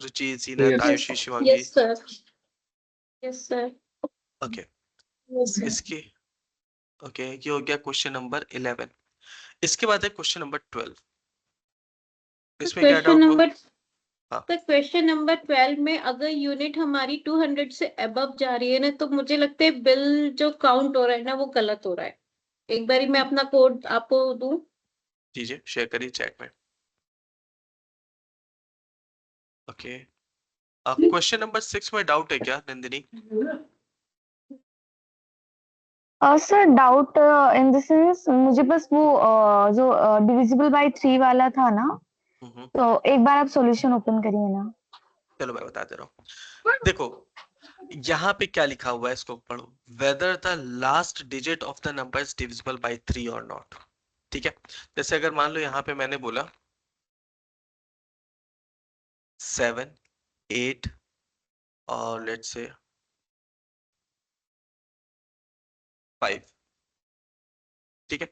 Ruchi, Zeenat, Ayushi, Shivangi, yes sir, yes sir, okay yes sir. इसके ओके ये हो गया क्वेश्चन नंबर 11। इसके बाद है क्वेश्चन नंबर 12, इसमें क्या क्वेश्चन डाउट हुआ, नंबर, हाँ तो क्वेश्चन नंबर 12 में अगर यूनिट हमारी 200 से अबव जा रही है ना, तो मुझे लगता है बिल जो काउंट हो रहा है ना वो गलत हो रहा है। एक बारी मैं अपना कोड आपको दूं। दीजिए, शेयर करिए चैट में। ओके क्वेश्चन नंबर 6 में डाउट है क्या Nandini, sir doubt in the sense मुझे बस वो जो डिविजिबल बाय 3 वाला था ना, तो एक बार आप सॉल्यूशन ओपन करिए ना। चलो मैं बता दे रहा हूँ। देखो यहाँ पे क्या लिखा हुआ है, इसको पढ़ो, whether the last digit of the number is divisible by 3 और नॉट, ठीक है। जैसे अगर मान लो यहाँ पे मैंने बोला 7 8 और लेट्स से 5, ठीक है।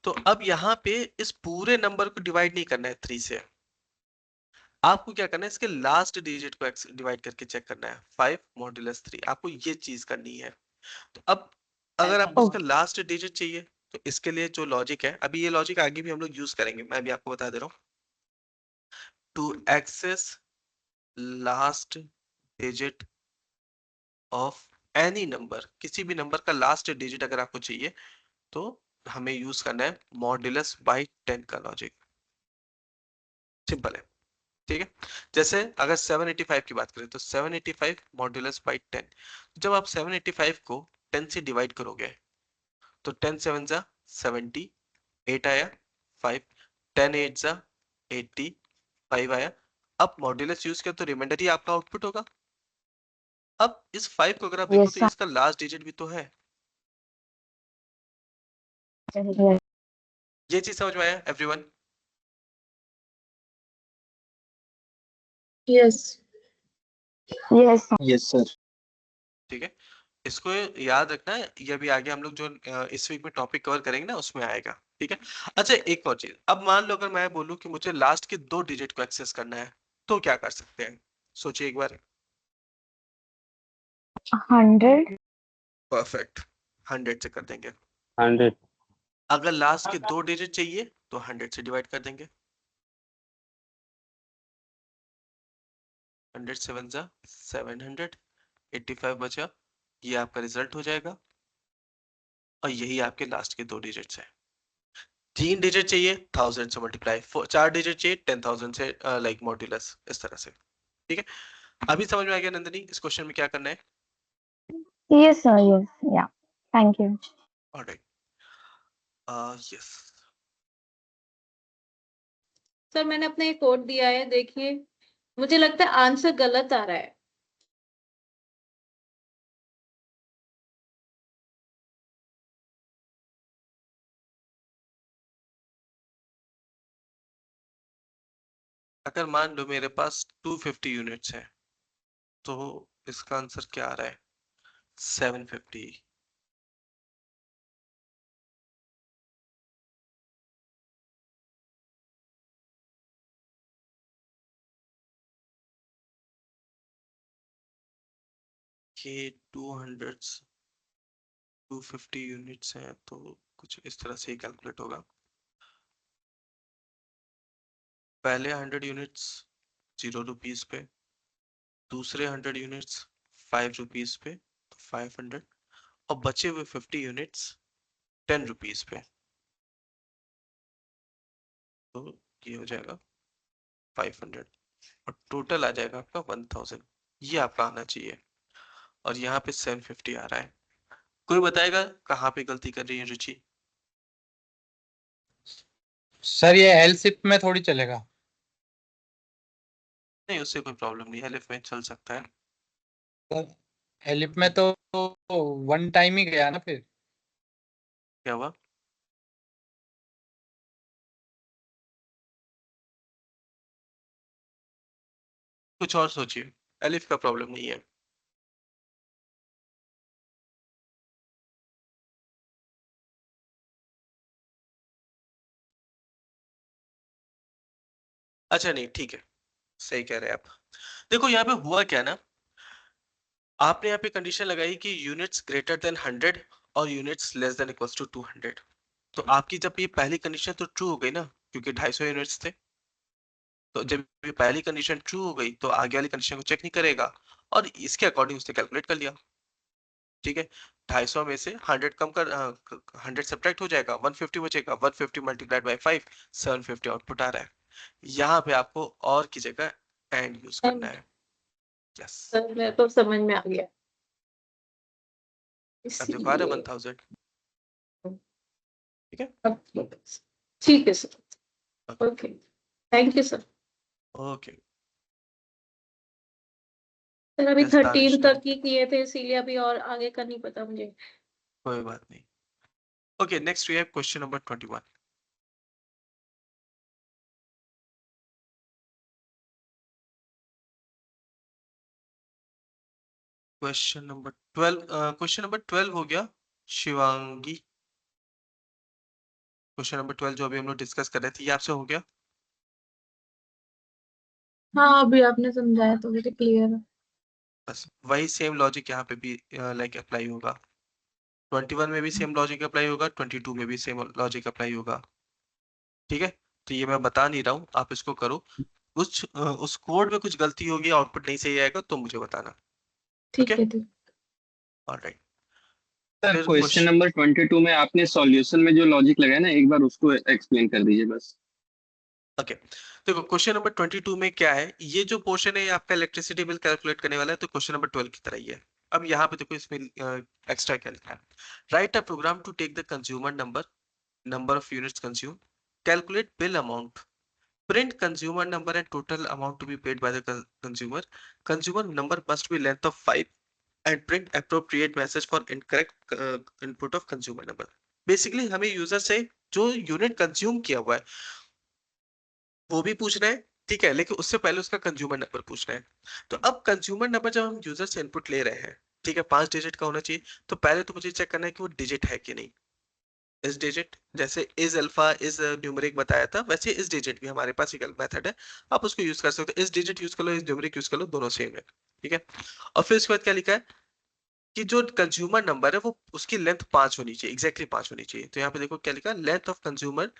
तो अब यहाँ पे इस पूरे नंबर को डिवाइड नहीं करना है 3 से, आपको क्या करना है, इसके लास्ट डिजिट को डिवाइड करके चेक करना है, 5 मॉड्यूलस 3, आपको ये चीज करनी है। तो अब अगर आपको इसका लास्ट डिजिट चाहिए, तो इसके लिए जो लॉजिक है, अभी ये लॉजिक आगे भी हम लोग यूज करेंगे, मैं भी आपको बता दे रहा हूँ। To access last digit of any number, किसी भी नंबर का लास्ट डिजिट अगर आपको चाहिए, तो हमें यूज करना है मॉड्यूलस बाय 10 का लॉजिक, सिंपल है, ठीक है। जैसे अगर 785 की बात करें, तो 785 मॉड्यूलस बाय 10, जब आप 785 को 10 से डिवाइड करोगे, तो 10 7 जा 70, 8 आया 5, 10 8 जा 80, 5 आया। अब मॉड्यूलस यूज किया तो रिमाइंडर ही आपका आउटपुट होगा। अब इस 5 को अगर आप देखो, तो इसका लास्ट डिजिट भी तो है, ये चीज समझ में आया everyone? Yes yes yes sir. ठीक है, इसको याद रखना है, ये भी आगे हम लोग जो इस वीक में टॉपिक कवर करेंगे ना उसमें आएगा, ठीक है। अच्छा एक और चीज, अब मान लो अगर मैं बोलूं कि मुझे लास्ट के 2 डिजिट को एक्सेस करना है तो क्या कर सकते हैं, सोचिए एक बार। 100। परफेक्ट, 100 से कर देंगे। 100। अगर लास्ट के 2 डिजिट चाहिए तो 100 से डिवाइड कर देंगे। 100 7 जा 700, 85 बचा, ये आपका रिजल्ट हो जाएगा और यही आपके लास्ट के 2 डिजिट्स हैं। 3 डिजिट चाहिए 1000 से मल्टीप्लाई, 4 डिजिट चाहिए 10,000 से लाइक मॉड्यूलस, इस तरह से। ठीक है, अभी समझ में आ गया नंदिनी इस क्वेश्चन में क्या करना है? Yes, sir. Yes. Yeah. Thank you. Alright, yes. Sir मैंने अपना एक कोड दिया है, देखिए मुझे लगता है आंसर गलत आ रहा है। अगर मान लो मेरे पास 250 यूनिट्स हैं तो इसका आंसर क्या आ रहा है? 750। ये 250 यूनिट्स हैं तो कुछ इस तरह से ही कैलकुलेट होगा। पहले 100 यूनिट्स 0 रुपीज पे, दूसरे 100 यूनिट्स 5 रुपीज पे तो 500, और बचे हुए 50 यूनिट्स 10 रुपीज पे, तो ये हो जाएगा 500 और टोटल आ जाएगा आपका 1000। ये आपका आना चाहिए और यहाँ पे 750 आ रहा है। कोई बताएगा कहाँ पे गलती कर रही है रुचि? सर ये एलसिप में थोड़ी चलेगा। नहीं, उससे कोई प्रॉब्लम नहीं है, एलिफ में चल सकता है। सर एलिप में तो वन टाइम ही गया ना फिर। क्या हुआ? कुछ और सोचिए, एलिफ का प्रॉब्लम नहीं है। अच्छा नहीं, ठीक है, सही कह रहे हैं आप। देखो यहाँ पे हुआ क्या ना, आपने यहाँ पे कंडीशन लगाई कि यूनिट्स ग्रेटर देन 100 और units less than equals to 200। तो आपकी जब ये पहली कंडीशन तो ट्रू हो गई ना, क्योंकि 250 यूनिट्स थे। तो जब ये पहली कंडीशन ट्रू हो गई तो आगे वाली कंडीशन को चेक नहीं करेगा और इसके अकॉर्डिंग उसने कैलकुलेट कर लिया। ठीक है, 250 में से 100 कम कर 100 सब्ट्रैक्ट हो जाएगा, 150 बचेगा, 150 मल्टीप्लाइड बाय 5, 750 आउटपुट आ रहा है। यहाँ पे आपको और की जगह एंड यूज करना है। यस, सर मैं तो समझ में आ गया। अब देखो आ रहा है इसीलिए 1000। ठीक है, ठीक है sir, okay, thank you sir. Okay. Sir अभी यस 13 दानिश, तक ही किए थे, इसीलिए अभी और आगे का नहीं पता मुझे। कोई बात नहीं। Okay, next we have question number 21। Question number 12 हो गया शिवांगी। क्वेश्चन नंबर 12 जो अभी हम लोग डिस्कस कर रहे थे, ये आपसे हो गया? हाँ अभी आपने समझाया तो मुझे क्लियर है। बस वही सेम लॉजिक यहाँ पे भी लाइक अप्लाई होगा। 21 में भी सेम लॉजिक अप्लाई होगा, 22 में भी सेम लॉजिक अप्लाई होगा। ठीक है, तो ये मैं बता नहीं रहा हूँ, आप इसको करो। उस कोड में कुछ गलती होगी, आउटपुट नहीं सही आएगा तो मुझे बताना। ठीक ओके, है ठीक। ऑलराइट। सर फिर क्वेश्चन नंबर 22 में आपने सॉल्यूशन में जो लॉजिक लगाया ना, एक बार उसको एक्सप्लेन कर दीजिए बस। ओके, देखो क्वेश्चन नंबर 22 में क्या है, ये जो पोर्शन है ये आपका इलेक्ट्रिसिटी बिल कैलकुलेट करने वाला है, तो क्वेश्चन नंबर 12 की तरह ही है। अब यहाँ पे देखो इसमें एक्स्ट्रा क्या लिखा है, write a program to take the consumer number of units consume, calculate bill amount, print consumer number and total amount to be paid by the consumer number must be length of 5 and print appropriate message for incorrect input of consumer number। Basically हमें यूजर से जो यूनिट कंज्यूम किया हुआ है वो भी पूछना है, ठीक है, लेकिन उससे पहले उसका कंज्यूमर नंबर पूछना है। तो अब कंज्यूमर नंबर जब हम यूजर से इनपुट ले रहे हैं, ठीक है, 5 डिजिट का होना चाहिए, तो पहले तो मुझे चेक करना है कि वो डिजिट है कि नहीं। इस डिजिट, जैसे इज अल्फा इज न्यूमरिक बताया था, वैसे इस डिजिट भी हमारे पास एक मेथड है, आप उसको यूज कर सकते हो। इस डिजिट यूज कर लो, इस न्यूमरिक यूज कर लो, दोनों सेम है। ठीक है, और फिर उसके बाद क्या लिखा है कि जो कंज्यूमर नंबर है वो उसकी लेंथ 5 होनी चाहिए, एग्जैक्टली 5 होनी चाहिए। तो यहाँ पे देखो क्या लिखा, length of consumer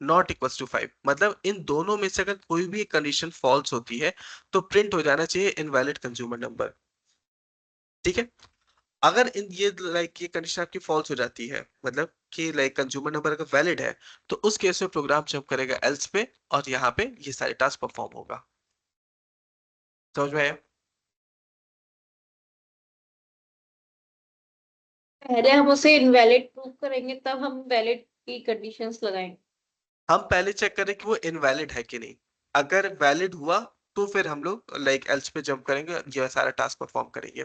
not equals to 5, मतलब इन दोनों में से अगर कोई भी कंडीशन फॉल्स होती है तो प्रिंट हो जाना चाहिए इनवैलिड कंज्यूमर नंबर। ठीक है, अगर इन ये लाइक ये कंडीशन आपकी फॉल्स हो जाती है, मतलब कि लाइक कंज्यूमर नंबर अगर वैलिड है, तो उस केस में प्रोग्राम जंप करेगा एल्स पे और यहाँ पे ये सारे टास्क परफॉर्म होगा। समझ में आया? पहले हम उसे इनवैलिड प्रूव करेंगे, तब हम वैलिड की कंडीशंस लगाएंगे। हम पहले चेक करें कि वो इनवैलिड है कि नहीं, अगर वैलिड हुआ तो फिर हम लोग लाइक एल्स पे जंप करेंगे, ये सारा टास्क परफॉर्म करेंगे।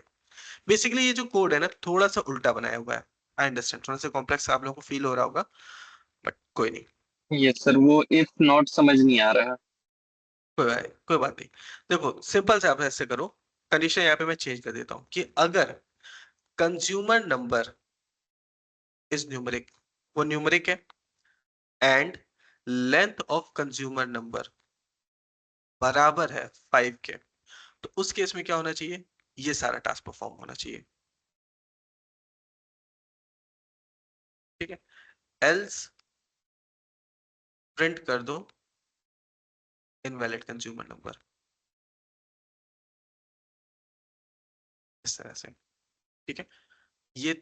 बेसिकली ये जो कोड है ना थोड़ा सा उल्टा बनाया हुआ है, आई अंडरस्टैंड, थोड़ा सा कॉम्प्लेक्स आप लोगों को फील हो रहा होगा, बट कोई नहीं। यस सर, वो इफ नॉट समझ नहीं आ रहा। कोई बात नहीं। देखो सिंपल से आप ऐसे करो, कंडीशन यहाँ पे मैं चेंज कर देता हूँ कि अगर कंज्यूमर नंबर इज न्यूमरिक, वो न्यूमरिक है, and length of consumer number बराबर है 5 के, तो उस केस में क्या होना चाहिए, ये सारा टास्क परफॉर्म होना चाहिए। ठीक है, एल्स प्रिंट कर दो इनवैलिड कंज्यूमर नंबर, इस तरह से। ठीक है, ये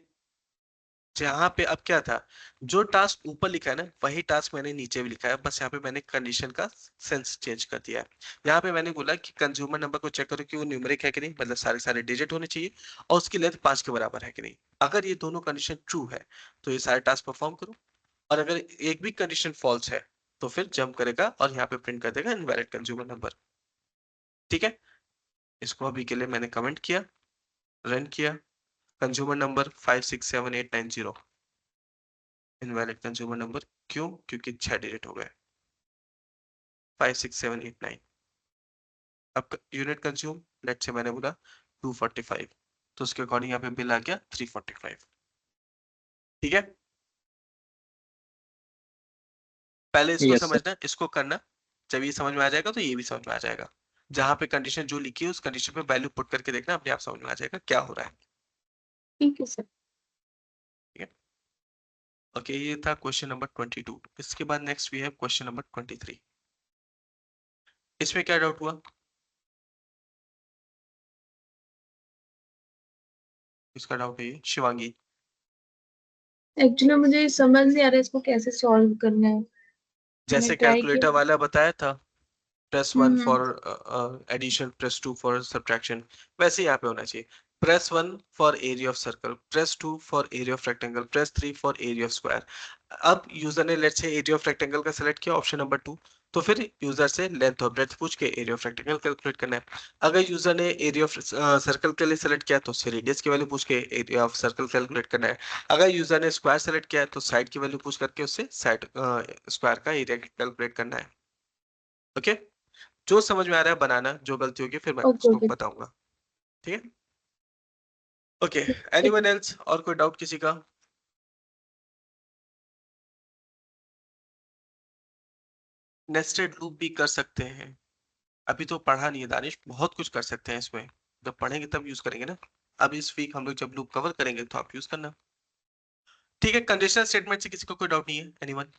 जहां पे अब क्या था, जो टास्क ऊपर लिखा है ना वही टास्क मैंने नीचे भी लिखा है, बस यहाँ पे मैंने कंडीशन का सेंस चेंज कर दिया है। यहाँ पे मैंने बोला कि कंज्यूमर नंबर को चेक करो कि वो न्यूमेरिक है कि नहीं, मतलब सारे सारे डिजिट होने चाहिए, और उसकी लेंथ 5 के बराबर है कि नहीं। अगर ये दोनों कंडीशन ट्रू है तो ये सारे टास्क परफॉर्म करो, और अगर एक भी कंडीशन फॉल्स है तो फिर जंप करेगा और यहाँ पे प्रिंट कर देगा इनवैलिड कंज्यूमर नंबर। ठीक है, इसको अभी के लिए मैंने कमेंट किया, रन किया, consumer number 567890, invalid consumer number, क्यों, क्योंकि 6 डिजिट हो गए 56789। अब यूनिट कंज्यूम लेट से मैंने बोला 245, तो उसके अकॉर्डिंग यहाँ पे बिल आ गया 345। ठीक है, पहले इसको यस सर। समझना, इसको करना, जब ये समझ में आ जाएगा तो ये भी समझ में आ जाएगा। जहां पे कंडीशन जो लिखी है उस कंडीशन पे वैल्यू पुट करके देखना, अपने आप समझ में आ जाएगा क्या हो रहा है। ठीक है सर। ठीक है, ओके, ये था क्वेश्चन नंबर 22। इसके बाद next we have question number 23। इसमें क्या डाउट हुआ? इसका डाउट है ये शिवांगी। एक्चुअली मुझे समझ नहीं आ रहा है इसको कैसे सॉल्व करना है। मैंने जैसे ट्राई कैलकुलेटर किया। वाला बताया था, press 1 hmm. For addition, press 2 for subtraction, वैसे यहाँ पे होना चाहिए press 1 for area of circle, press 2 for area of rectangle, press 3 for area of square. अब यूजर ने let's say area of rectangle का सिलेक्ट किया, ऑप्शन नंबर 2, तो फिर यूजर से लेंथ और ब्रेड्थ पूछ के एरिया ऑफ रेक्टेंगल कैलकुलेट करना है। अगर यूजर ने एरिया ऑफ सर्कल के लिए सिलेक्ट किया तो उससे रेडियस की वैल्यू पूछ के एरिया ऑफ सर्कल कैलकुलेट करना है। अगर यूजर ने स्क्वायर सेलेक्ट किया है तो साइड की वैल्यू पूछ करके उससे साइड स्क्वायर का एरिया कैलकुलेट करना है। ओके, जो समझ में आ रहा है बनाना, जो गलती होगी फिर मैं ओके उसको ओके। बताऊंगा। ठीक है, ओके, एनीवन एल्स, और कोई डाउट किसी का? नेस्टेड लूप भी कर सकते हैं, अभी तो पढ़ा नहीं है दानिश, बहुत कुछ कर सकते हैं इसमें, जब पढ़ेंगे तब यूज करेंगे ना। अब इस वीक हम लोग जब लूप कवर करेंगे तो आप यूज करना। ठीक है, कंडीशनल स्टेटमेंट से किसी को कोई डाउट नहीं है? एनीवन?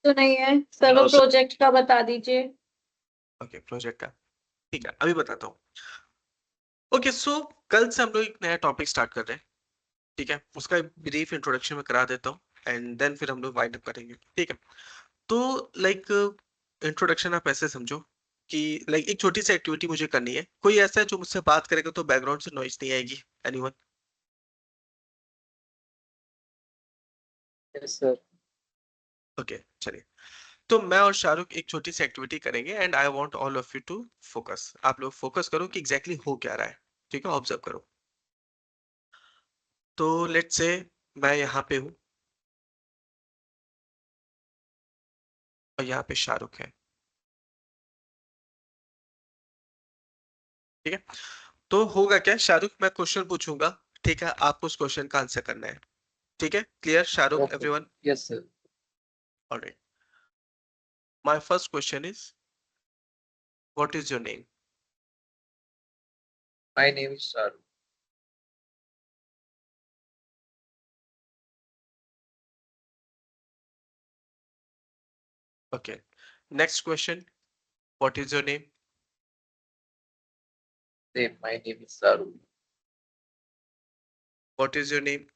तो नहीं है सर, वो प्रोजेक्ट का बता दीजिए। ओके, प्रोजेक्ट का ठीक है, अभी बताता हूँ। ओके, सो कल से हम लोग एक नया टॉपिक स्टार्ट कर रहे हैं। ठीक है, उसका ब्रीफ इंट्रोडक्शन में करा देता हूँ, एंड देन फिर हम लोग वाइंड अप करेंगे। ठीक है, तो लाइक इंट्रोडक्शन आप ऐसे समझो कि लाइक एक छोटी सी एक्टिविटी मुझे करनी है, कोई ऐसा है जो मुझसे बात करेगा तो बैकग्राउंड से नॉइज नहीं आएगी? एनीवन? Yes sir. ओके, चलिए, तो मैं और शाहरुख एक छोटी सी एक्टिविटी करेंगे, and I want all of you to focus. आप लोग फोकस करो कि एग्जैक्टली हो क्या रहा है। ठीक है, ऑब्जर्व करो। तो लेट्स से मैं यहाँ पे हूँ और यहाँ पे शाहरुख है। ठीक है, तो होगा क्या, शाहरुख मैं क्वेश्चन पूछूंगा, ठीक है, आपको उस क्वेश्चन का आंसर करना है। ठीक है, clear Shahrukh, everyone? Yes, sir. Alright, my first question is what is your name? My name is Shahrukh. Okay, next question, what is your name? Same, my name is Shahrukh. What is your name?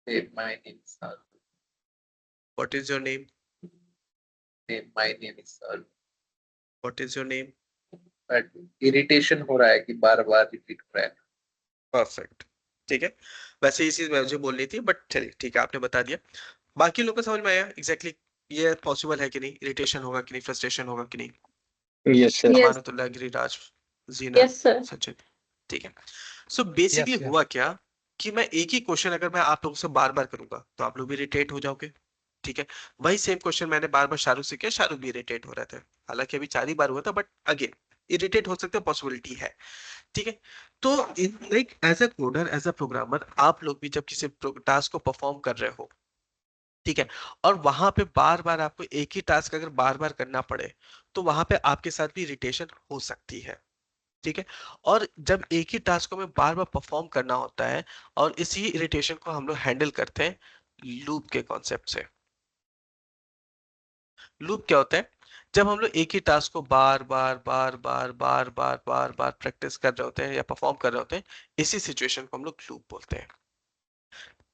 Same, my name is Shahrukh. What is your name? Same, my name is Shahrukh. What is your name? But irritation हो रहा है कि बार-बार रिपीट हो रहा है. परफेक्ट, ठीक है, वैसे ये चीज मुझे बोलनी थी बट चलिए ठीक है, आपने बता दिया। बाकी लोगों को समझ में आया एग्जैक्टली ये पॉसिबल है कि नहीं, इरिटेशन होगा कि नहीं, फ्रस्ट्रेशन होगा कि नहीं? Yes sir. Yes. Amanatullah, Giriraj, Jeena, Yes, sir. Sachin, ठीक है। सो बेसिकली Yes, हुआ क्या कि मैं एक ही क्वेश्चन अगर मैं आप लोगों से बार बार करूंगा तो आप लोग भी इरिटेट हो जाओगे, ठीक है। वही सेम क्वेश्चन मैंने बार बार शाहरुख से किया, शाहरुख भी इरिटेट हो रहे थे, हालांकि अभी 4 ही बार हुआ था बट अगेन इरिटेट हो सकते, पॉसिबिलिटी है, ठीक है। तो like as a coder, as a programmer, आप लोग भी जब किसी टास्क को परफॉर्म कर रहे हो, ठीक है, और वहां पे बार बार आपको एक ही टास्क अगर बार बार करना पड़े तो वहां पे आपके साथ भी इरिटेशन हो सकती है, ठीक है। और जब एक ही टास्क को हमें बार बार परफॉर्म करना होता है और इसी इरिटेशन को हम लोग हैंडल करते हैं लूप के कॉन्सेप्ट से। लूप क्या होता है? जब हम लोग एक ही टास्क को बार बार बार बार बार बार बार बार प्रैक्टिस कर रहे होते हैं या परफॉर्म कर रहे होते हैं, इसी सिचुएशन को हम लोग लूप बोलते हैं।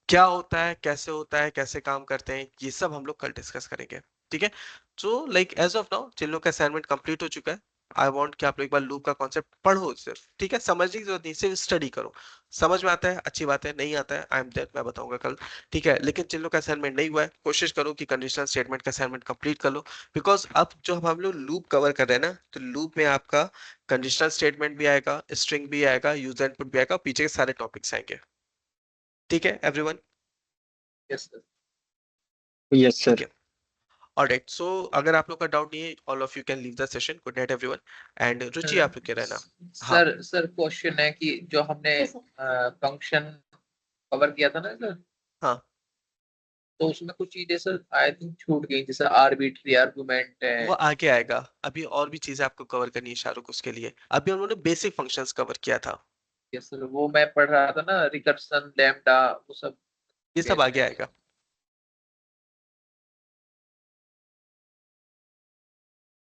क्या होता है, कैसे होता है, कैसे काम करते हैं, ये सब हम लोग कल डिस्कस करेंगे, ठीक है। So like as of now जिन लोग का असाइनमेंट कंप्लीट हो चुका है, आई वांट कि आप लोग एक बार लूप का कॉन्सेप्ट पढ़ो सिर्फ, ठीक है, समझने की जरूरत नहीं, सिर्फ स्टडी करो। समझ में आता है अच्छी बात है, नहीं आता है आई एम देयर, मैं बताऊंगा कल, ठीक है। लेकिन जिन लोग का असाइनमेंट नहीं हुआ है, कोशिश करो कि कंडीशनल स्टेटमेंट का असाइनमेंट कंप्लीट कर लो, बिकॉज अब जो हम लोग लूप कवर कर रहे हैं ना, तो लूप में आपका कंडीशनल स्टेटमेंट भी आएगा, स्ट्रिंग भी आएगा, यूजर इनपुट भी आएगा, पीछे के सारे टॉपिक्स आएंगे, ठीक है एवरीवन? Yes, sir. यस ठीक सर। है, ऑलराइट। सो अगर आप लोग का डाउट नहीं है, all of you can leave the session. Good night everyone, and Ruchi आप लोग के रहना। हाँ सर क्वेश्चन है कि जो हमने Yes, sir. फंक्शन कवर किया था ना सर, हाँ, तो उसमें कुछ चीजें सर आई थिंक छूट गई, जैसे आर्बिट्री आर्गुमेंट है. वो आगे आएगा, अभी और भी चीजें आपको कवर करनी है शाहरुख, उसके लिए अभी हम लोगों ने बेसिक फंक्शंस कवर किया था, यस सर, वो मैं पढ़ रहा था ना, रिकर्सन, लैम्डा, वो सब ये सब आगे आएगा।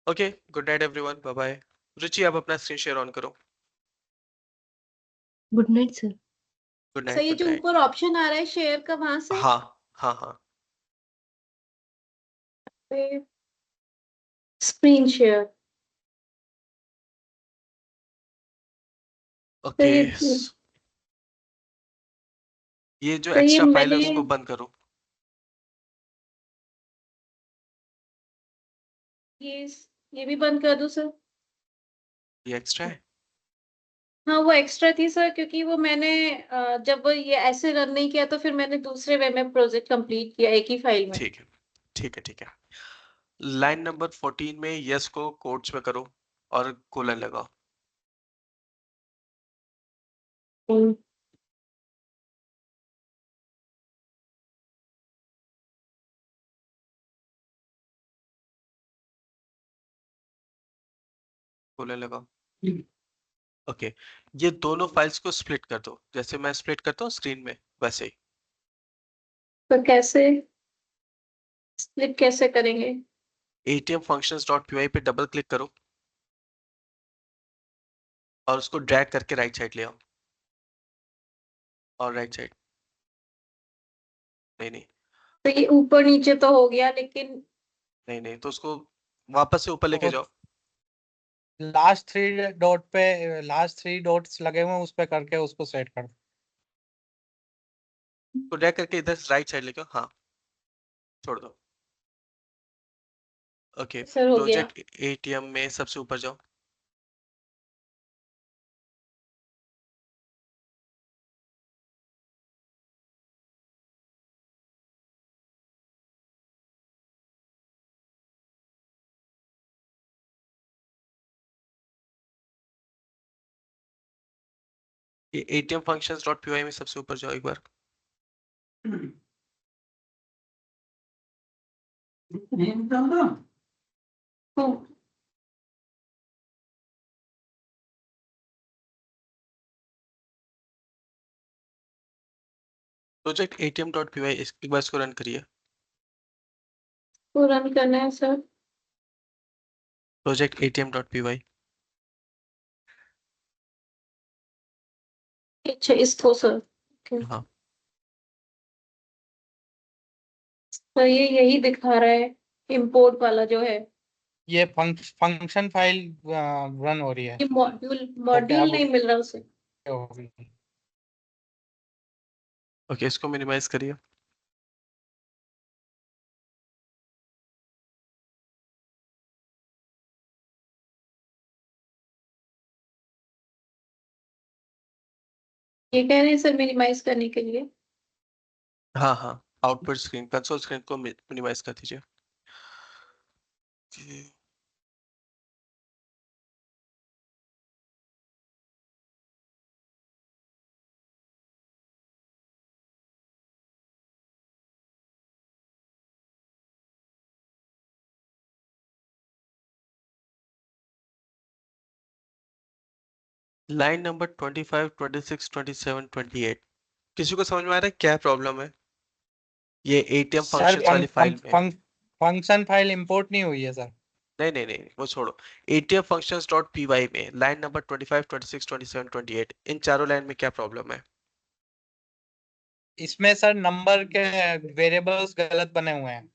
Okay, good night everyone, bye bye. Ruchi आप अपना स्क्रीन शेयर ऑन करो। Good night sir. Good sir night, ये गुड जो नाइट। ऊपर ऑप्शन आ रहा है शेयर का, वहां से हाँ हाँ हाँ, स्क्रीन शेयर। ओके। ये ये जो तो ये एक्स्ट्रा फाइल है मैंने उसको बंद करो। ये ये भी बंद कर दूं सर? ये एक्स्ट्रा है, हाँ वो एक्स्ट्रा थी सर, क्योंकि वो मैंने जब वो ये ऐसे रन नहीं किया तो फिर मैंने दूसरे वे में प्रोजेक्ट कंप्लीट किया एक ही फाइल में। ठीक है ठीक है ठीक है। लाइन नंबर 14 में यस को कोट्स में करो और कोलन लगाओ। हम्म, कोलन लगाओ, ओके। ये दोनों फाइल्स को स्प्लिट कर दो, जैसे मैं स्प्लिट करता हूँ स्क्रीन में वैसे ही। तो कैसे स्प्लिट कैसे करेंगे? atmfunctions.py पे डबल क्लिक करो और उसको ड्रैग करके राइट साइड ले आओ, और राइट साइड, नहीं नहीं तो ये ऊपर नीचे तो हो गया, लेकिन नहीं नहीं, तो उसको वापस से ऊपर लेके जाओ। लास्ट 3 डॉट्स लगे हुए हैं, उस पे करके उसको सेट कर दो। तो ड्रैग करके इधर राइट साइड लेके आओ, हाँ छोड़ दो। ओके, सर हो गया। प्रोजेक्ट एटीएम में सबसे ऊपर जाओ, ये atmfunctions.py में सबसे ऊपर जाओ एक बार। प्रोजेक्ट atm.py एक बार इसको रन करिए। वो रन करना है सर। Project atm.py। अच्छा इसको सर। Okay. हाँ तो ये यही दिखा रहा है इंपोर्ट वाला जो है। ये फंक्शन फाइल रन हो रही है। ये मॉड्यूल ओके अब नहीं मिल रहा उसे। होगी। ओके, इसको मिनिमाइज करिए। ये कह रहे हैं सर मिनिमाइज करने के लिए। हाँ हाँ, आउटपुट स्क्रीन कंसोल स्क्रीन को मिनिमाइज कर दीजिए। लाइन नंबर 25, 26, 27, 28 किसी को समझ में आ रहा है क्या प्रॉब्लम है? ये एटीएम सर फंक्शंस वाली फाइल में। फंक्शन फाइल इंपोर्ट नहीं हुई है सर। नहीं नहीं नहीं, वो छोड़ो। atf functions.py में लाइन नंबर 25, 26, 27, 28 इन चारों लाइन में क्या प्रॉब्लम है? इसमें सर नंबर के वेरिएबल्स गलत बने हुए हैं।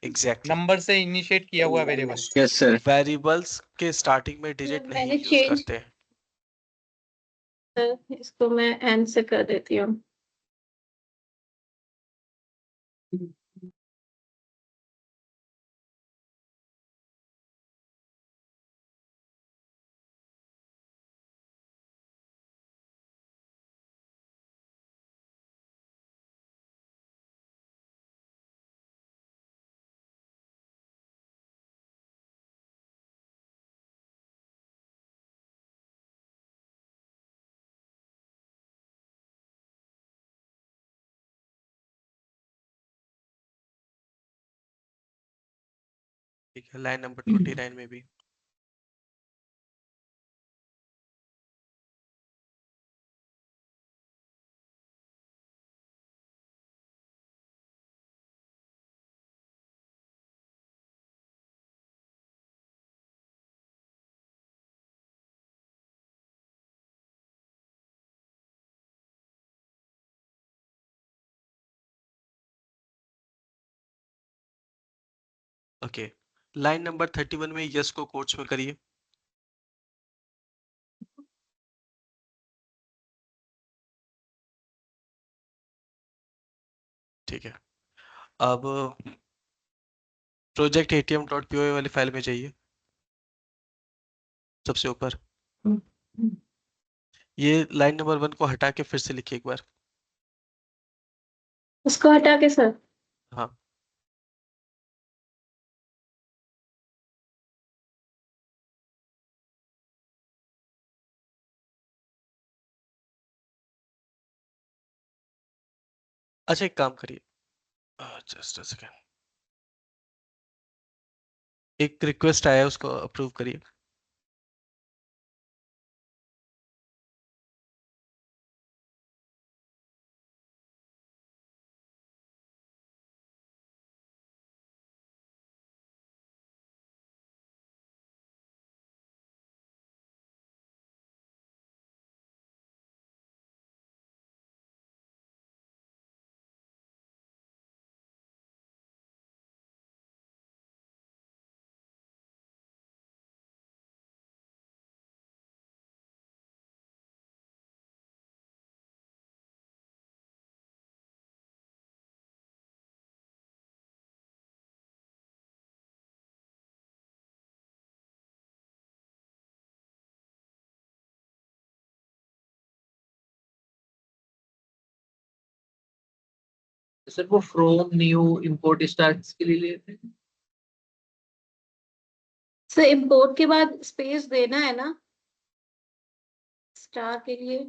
एग्जैक्टली नंबर से इनिशिएट किया हुआ वेरिएबल। Yes sir. वेरिएबल्स के स्टार्टिंग में डिजिट नहीं मैंने यूज चेंज करते। इसको मैं एंड से कर देती हूँ। ठीक है, लाइन नंबर 29 में भी। ओके, लाइन नंबर 31 में यस को कोट्स में करिए। ठीक है, अब प्रोजेक्ट atm.py वाली फाइल में जाइए, सबसे ऊपर। ये लाइन नंबर 1 को हटा के फिर से लिखिए एक बार। उसको हटा के सर। हाँ अच्छा, एक काम करिए, जस्ट अ सेकेंड, एक रिक्वेस्ट आया है, उसको अप्रूव करिए। सर वो फ्रॉम न्यू इंपोर्ट स्टार्ट के लिए लेते हैं। सर इंपोर्ट के बाद स्पेस देना है ना स्टार के लिए।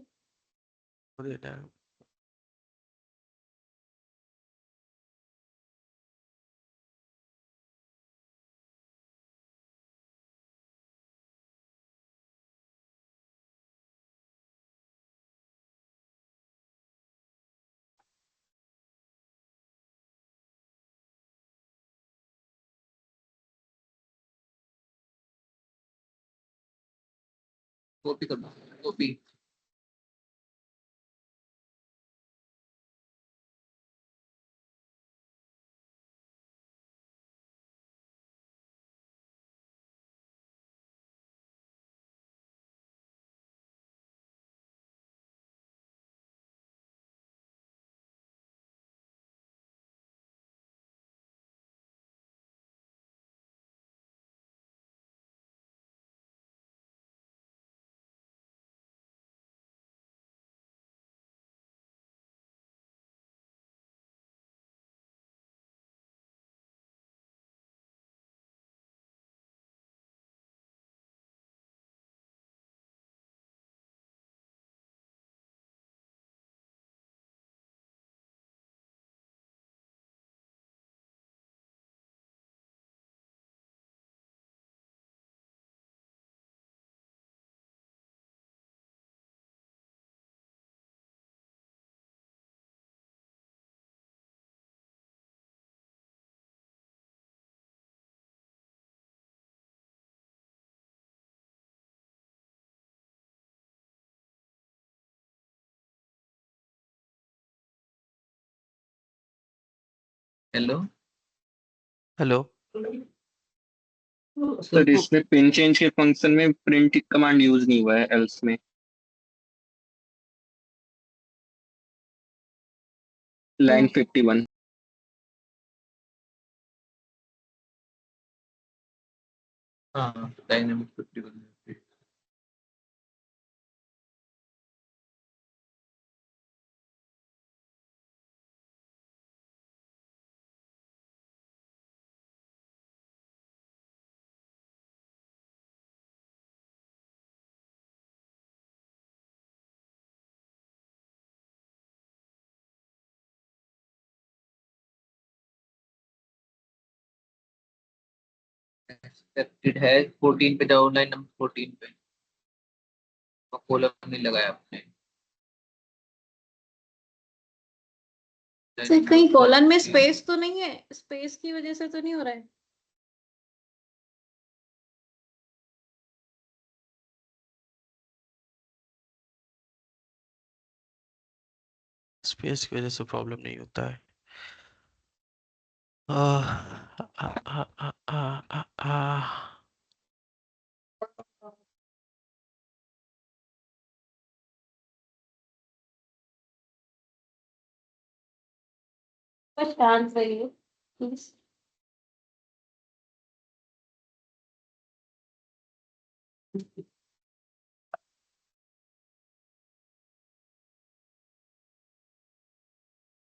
कॉपी कर दो, कॉपी। Hello hello. सर इसमें पिन चेंज के फंक्शन में प्रिंट कमांड यूज नहीं हुआ है एल्स में। लाइन 51। हाँ, डायनेमिक 51। एक्सेप्टेड है, 14 पे जाओ, लाइन नंबर 14 पे, और कॉलम नहीं लगाया आपने। सर कहीं कॉलन में स्पेस तो नहीं है, स्पेस की वजह से तो नहीं हो रहा है? स्पेस की वजह से प्रॉब्लम नहीं होता है। आ, आ, आ, आ, आ, आ, आ, फर्स्ट आंसर ये प्लीज।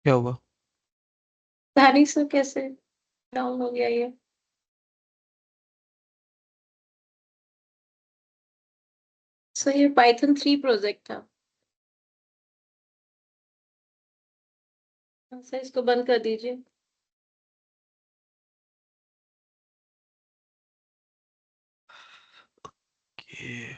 क्या हुआ? धानी सर कैसे डाउन हो गया ये? सर ये पाइथन 3 प्रोजेक्ट था। सर इसको बंद कर दीजिए। ये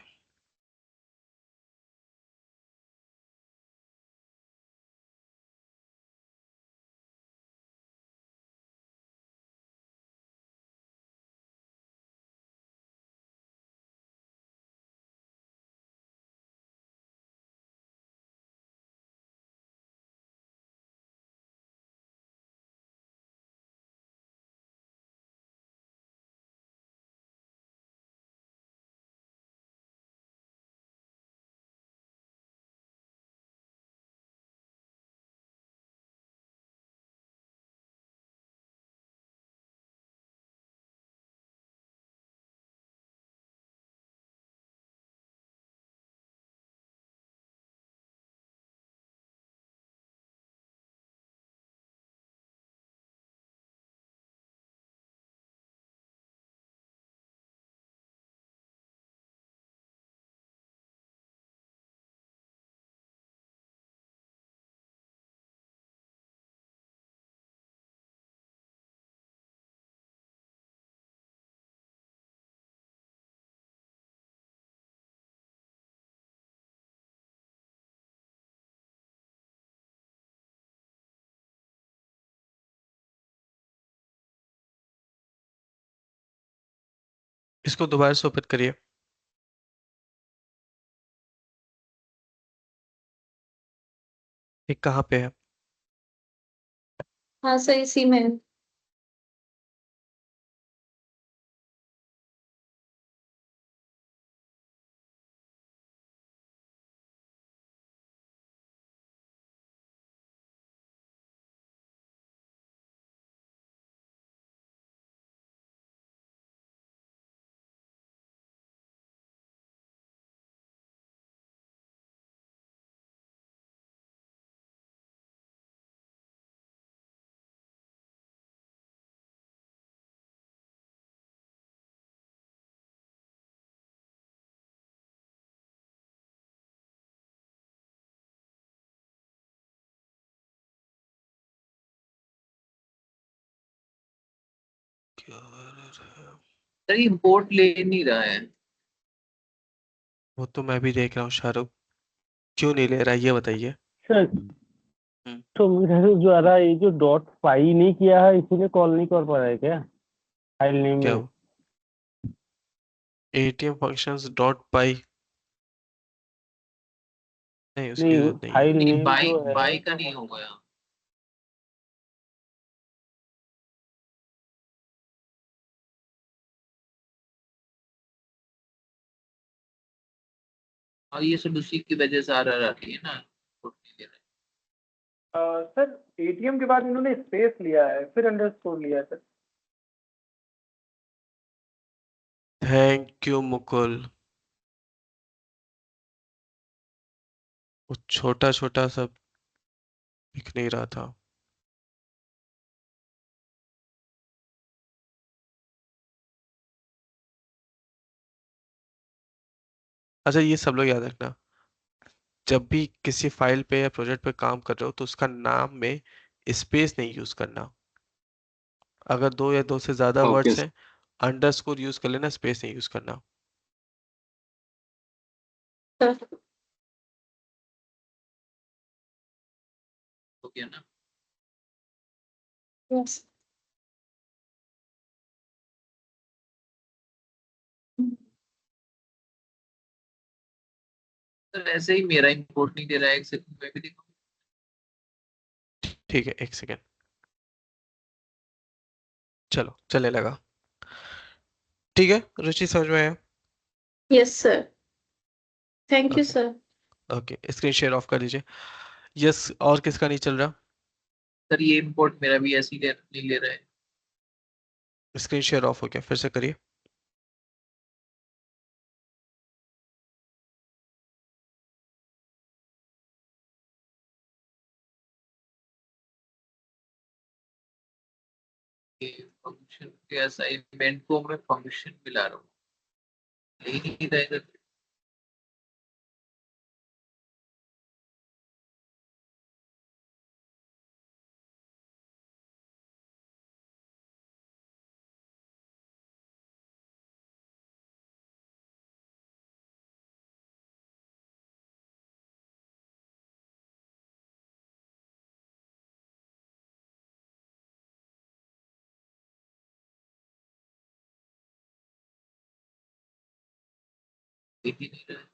इसको दोबारा से ओपन करिए। ये कहाँ पे है? हाँ सर, इसी में है। क्या error है? सर ये इंपोर्ट ले नहीं रहा है। वो तो मैं भी देख रहा हूँ शाहरुख, क्यों नहीं ले रहा है ये बताइए। सर हम्म, तो मेरे जो आ रहा है, ये जो डॉट पाई नहीं किया है इसीलिए कॉल नहीं कर पा रहा है क्या फाइल नेम क्या में? वो ATM functions डॉट पाई? नहीं, उसकी नहीं, जरूरत नहीं है। फाइल नहीं, नेम बाई जो है। बाई का नहीं होगा यहाँ। और ये सब उसी की वजह से आ रहा है ना, इंपोर्ट नहीं ले रहा है। सर एटीएम के बाद इन्होंने स्पेस लिया है फिर अंडरस्कोर लिया है सर। Thank you Mukul. वो छोटा छोटा सब दिख नहीं रहा था। अच्छा, ये सब लोग याद रखना, जब भी किसी फाइल पे या प्रोजेक्ट पे काम कर रहे हो तो उसका नाम में स्पेस नहीं यूज करना। अगर दो या दो से ज्यादा ओके वर्ड्स हैं, अंडरस्कोर यूज कर लेना, स्पेस नहीं यूज करना। हो गया ना। Yes. सर ऐसे ही मेरा इंपोर्ट नहीं दे रहा है, एक सेकंड में भी देखो। ठीक है, एक सेकेंड, चलो चलने लगा। ठीक है रुचि, समझ में आया? Yes sir. Thank you okay, sir. Okay, screen share of कर दीजिए। यस, और किसका नहीं चल रहा? सर ये इंपोर्ट मेरा भी ऐसे ही नहीं ले रहा है। स्क्रीन शेयर ऑफ हो गया, फिर से करिए। फंक्शन के असाइनमेंट को मैं फंक्शन मिला रहा हूँ, ले ही नहीं रहा है इधर। ले ही नहीं रहा है।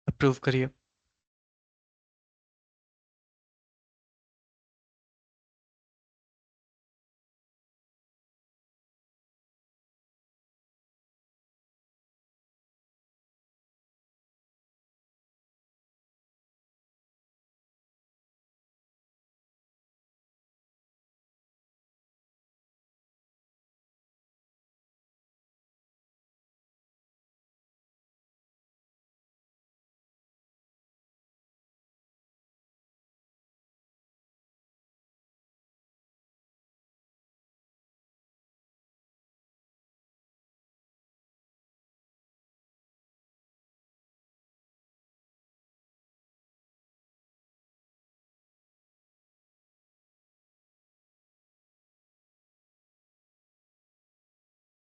अप्रूव करिए।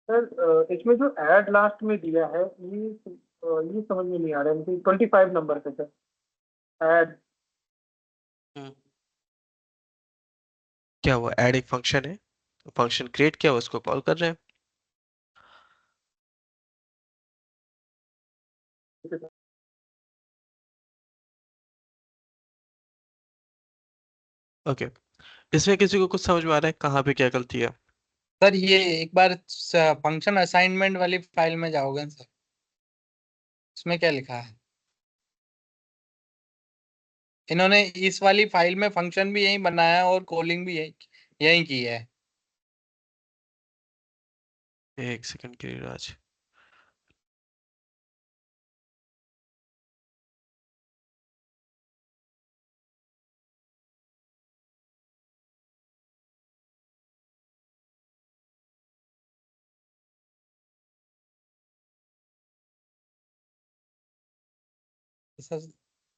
सर इसमें जो ऐड लास्ट में दिया है ये समझ में नहीं आ रहा है मुझे 25 नंबर पे सर ऐड। क्या हुआ? ऐड एक फंक्शन है, फंक्शन क्रिएट किया, उसको कॉल कर रहे हैं। ओके, इसमें किसी को कुछ समझ में आ रहा है कहाँ पे क्या गलती है? सर ये एक बार फंक्शन असाइनमेंट वाली फाइल में जाओगे सर, इसमें क्या लिखा है? इन्होंने इस वाली फाइल में फंक्शन भी यही बनाया है और कॉलिंग भी यही की है। एक सेकंड के लिए राज। सर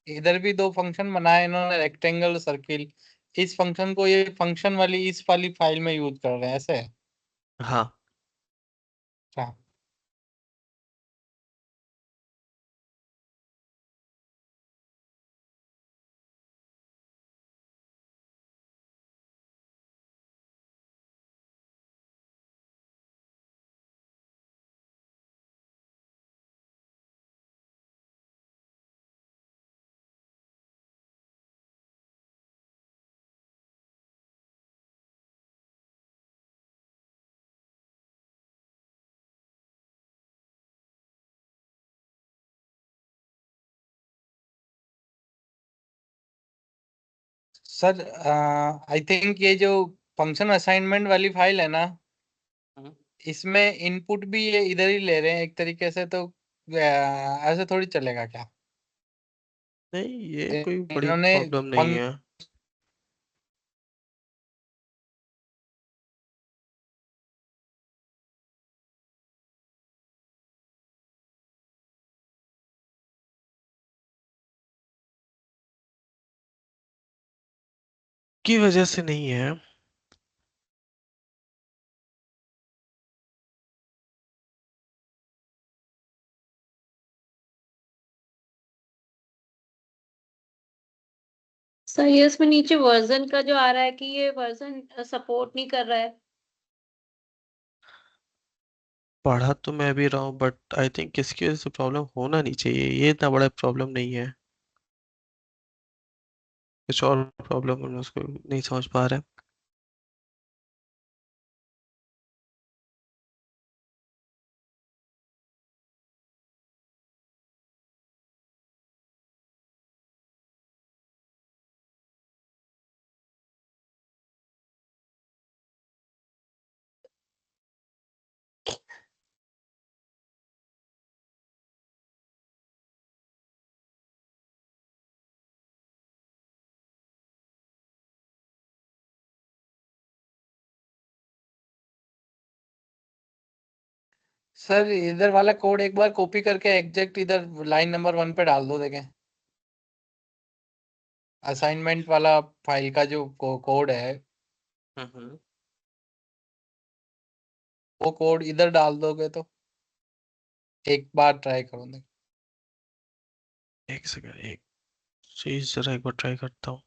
इधर भी दो फंक्शन बनाए इन्होंने, रेक्टेंगल सर्किल। इस फंक्शन को ये फंक्शन वाली इस वाली फाइल में यूज कर रहे हैं ऐसे? हाँ, अच्छा। सर आई थिंक ये जो फंक्शन असाइनमेंट वाली फाइल है ना, इसमें इनपुट भी ये इधर ही ले रहे हैं एक तरीके से, तो ऐसे थोड़ी चलेगा क्या? नहीं ये कोई बड़ी इन्होंने प्रॉब्लम नहीं है। की वजह से नहीं है। सर ये इसमें नीचे वर्जन का जो आ रहा है कि ये वर्जन सपोर्ट नहीं कर रहा है। पढ़ा तो मैं भी रहा हूँ बट आई थिंक किसकी वजह से प्रॉब्लम होना नहीं चाहिए, ये इतना बड़ा प्रॉब्लम नहीं है। कुछ और प्रॉब्लम हम उसको नहीं समझ पा रहे। सर इधर वाला कोड एक बार कॉपी करके एग्जैक्ट इधर लाइन नंबर 1 पे डाल दो, देखें असाइनमेंट वाला फाइल का जो कोड है वो कोड इधर डाल दोगे तो एक बार ट्राई करो। एक सेकंड, एक चीज जरा एक बार ट्राई करता हूँ।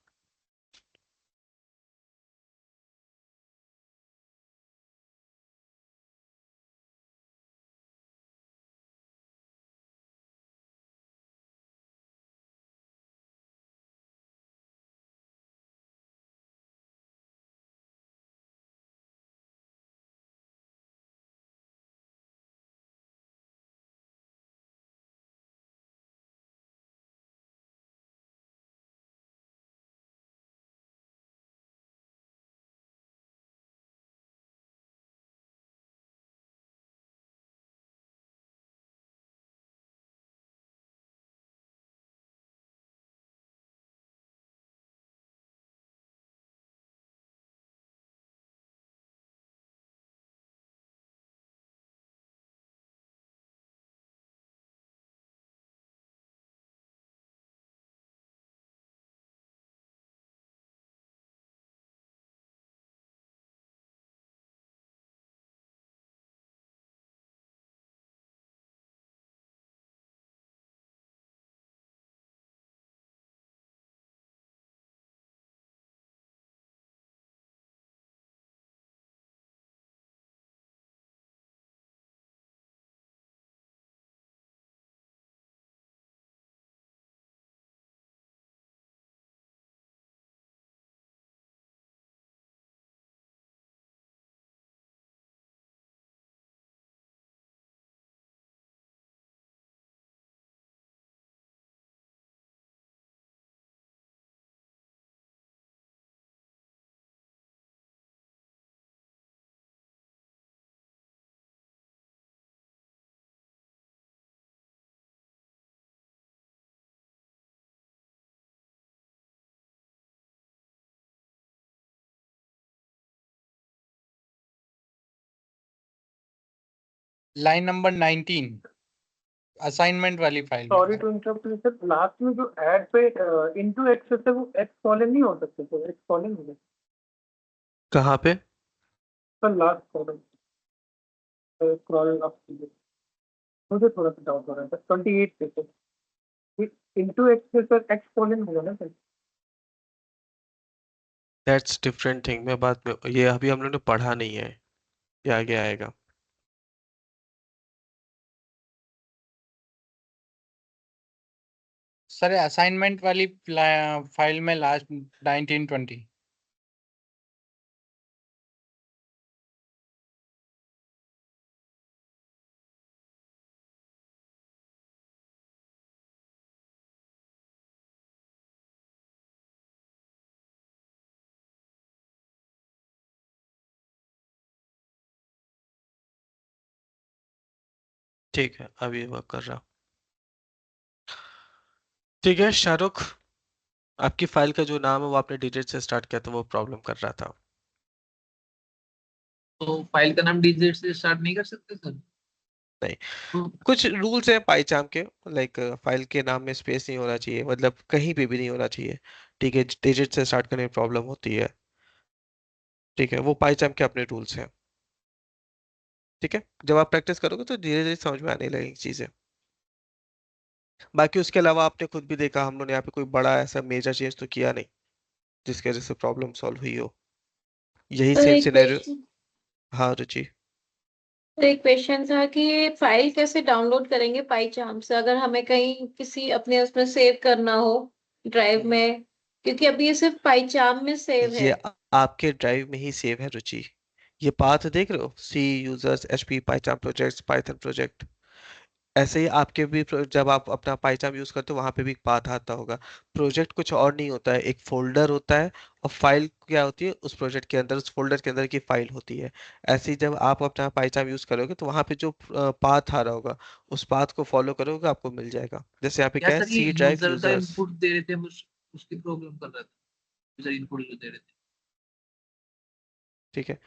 लाइन नंबर 19 असाइनमेंट वाली फाइल में। Sorry to interrupt you sir, last में जो ऐड पे इनटू एक्सेस है वो एक्स कॉलन नहीं हो सकते सर, एक्स कॉलन हो सकते कहाँ पे? Sir, last column scroll up कीजिए, मुझे थोड़ा सा डाउट हो रहा है सर। 28 पे sir into access sir X colon होगा ना सर? That's different thing. मैं बात में ये अभी हम लोग ने पढ़ा नहीं है, ये आगे आएगा। सर असाइनमेंट वाली फाइल में लास्ट 1920। ठीक है, अभी वर्क कर रहा। ठीक है शाहरुख, आपकी फाइल का जो नाम है वो आपने डिजिट से स्टार्ट किया था, वो प्रॉब्लम कर रहा था। तो फाइल का नाम डिजिट से स्टार्ट नहीं कर सकते सर? नहीं, कुछ रूल्स हैं पाईचाम के, लाइक फाइल के नाम में स्पेस नहीं होना चाहिए, मतलब कहीं पे भी नहीं होना चाहिए। ठीक है, डिजिट से स्टार्ट करने में प्रॉब्लम होती है। ठीक है, वो पाईचाम के अपने रूल्स हैं। ठीक है, जब आप प्रैक्टिस करोगे तो धीरे धीरे समझ में आने लगेंगी चीजें। बाकी उसके अलावा आपने खुद भी देखा, हम लोगों ने यहाँ पे कोई बड़ा ऐसा मेजर चेंज तो किया नहीं जिसकी वजह से प्रॉब्लम सॉल्व हुई हो। यही सर सेम एक सिनेरियो। क्वेश्चन हाँ रुचि। एक क्वेश्चन था कि ये फाइल कैसे डाउनलोड करेंगे पाईचाम से, अगर हमें कहीं किसी अपने उसमें सेव करना हो ड्राइव में, क्योंकि अभी ये सिर्फ पाईचाम में सेव है। ये आपके ड्राइव में ही सेव है रुचि। ये पाथ देख रहे हो, C users HP PyCharm projects Python project. ऐसे ही आपके भी जब आप अपना पाईचाम यूज करते हो वहां पे भी पाथ आता होगा। प्रोजेक्ट कुछ और नहीं होता है, एक फोल्डर होता है और फाइल क्या होती है उस प्रोजेक्ट के अंदर, उस फोल्डर के अंदर की फाइल होती है। ऐसे ही जब आप अपना पाईचाम यूज करोगे तो वहां पे जो पाथ आ रहा होगा उस पाथ को फॉलो करोगे आपको मिल जाएगा। जैसे यहाँ पे या क्या है, सर ये सी ड्राइव यूजर का यूजर्स। इनपुट दे रहे थे, उसकी प्रॉब्लम कर रहा था यूजर इनपुट जो दे रहे थे। ठीक है,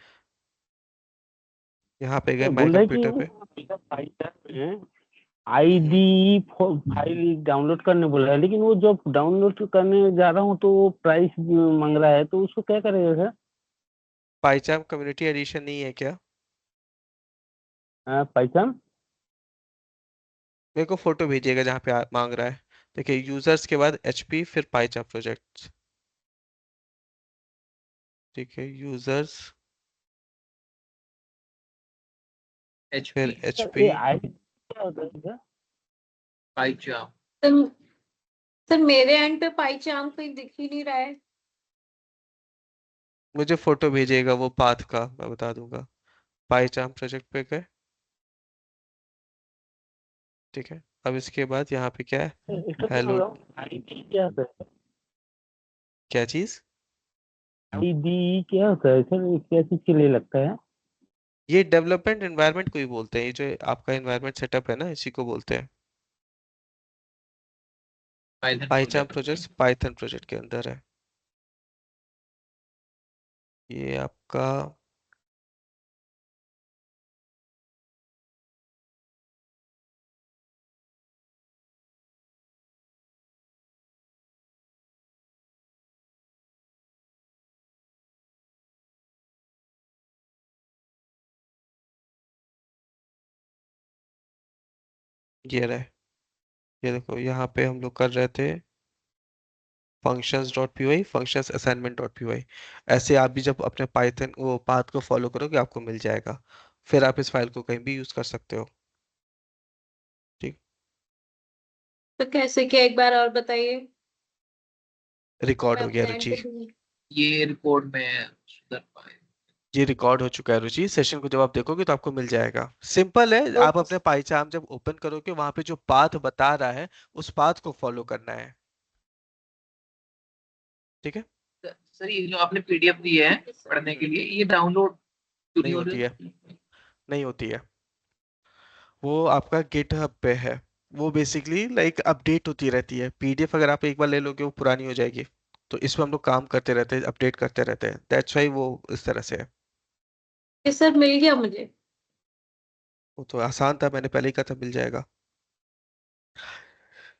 यहाँ पे गए माई बोल रहा है कि कंप्यूटर पे। मेरा पाईचाम में आईडी फाइल डाउनलोड करने बोला है, लेकिन वो जब डाउनलोड करने जा रहा हूँ तो वो प्राइस मांग रहा है, तो उसको क्या करेगा सर? पाईचाम कम्युनिटी एडिशन नहीं है क्या? पाईचाम मेरे को फोटो भेजिएगा जहाँ पे मांग रहा है। देखिए, यूजर्स के बाद एचपी फिर पाईचाम प्रोजेक्ट्स। ठीक है, यूजर्स फिर एचपी एचपी। आईडी क्या होता है सर? पाईचाम। सर सर मेरे एंड पे पाईचाम कहीं दिख ही नहीं रहा है। मुझे फोटो भेजिएगा वो पाथ का, मैं बता दूंगा। पाईचाम प्रोजेक्ट पे गए। ठीक है, अब इसके बाद यहाँ पे क्या है, हेलो। आईडी क्या होता है? क्या चीज? आईडी क्या होता है सर, ये क्या चीज के लिए लगता है? ये डेवलपमेंट एनवायरनमेंट को ही बोलते हैं, ये जो आपका एनवायरनमेंट सेटअप है ना, इसी को बोलते हैं। Python PyCharm project. Projects Python project के अंदर है ये आपका। ये रहे, ये देखो यहाँ पे हम लोग कर रहे थे functions.py functions assignment.py। ऐसे आप भी जब अपने पाइथन वो पाथ को फॉलो करोगे आपको मिल जाएगा, फिर आप इस फाइल को कहीं भी यूज कर सकते हो। ठीक, तो कैसे क्या, एक बार और बताइए। रिकॉर्ड मैं हो गया अपने एंड रुचि। पे delete- ये रिकॉर्ड में सुधर पाए। ये रिकॉर्ड हो चुका है रुचि, सेशन को जब आप देखोगे तो आपको मिल जाएगा। सिंपल है, आप ओके अपने पाइचाम जब ओपन करोगे वहां पे जो पाथ बता रहा है उस पाथ को फॉलो करना है। ठीक है, सर ये जो आपने पीडीएफ दी है पढ़ने के लिए, ये डाउनलोड क्यों नहीं नहीं हो होती है, रही? नहीं होती है। वो आपका गिटहब पे है, वो बेसिकली लाइक अपडेट होती रहती है। पीडीएफ अगर आप एक बार ले लोगे वो पुरानी हो जाएगी, तो इसमें हम लोग काम करते रहते हैं, अपडेट करते रहते हैं, दैट्स वाई वो इस तरह से है। ये सर मिल गया मुझे। वो तो आसान था, मैंने पहले ही कहा था मिल जाएगा।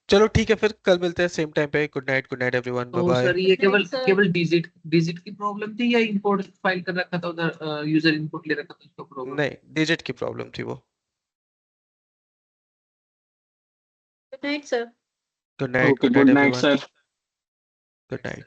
चलो ठीक है, फिर कल मिलते हैं सेम टाइम पे। गुड नाइट एवरीवन, बाय तो बाय। सर ये केवल sir. केवल डिजिट की प्रॉब्लम थी या इंपोर्ट फाइल कर रखा था उधर, यूजर इनपुट ले रखा था उसका प्रॉब्लम? नहीं, डिजिट की प्रॉब्लम थी वो। Good night, sir. Good night okay, good night everyone, sir. Good night.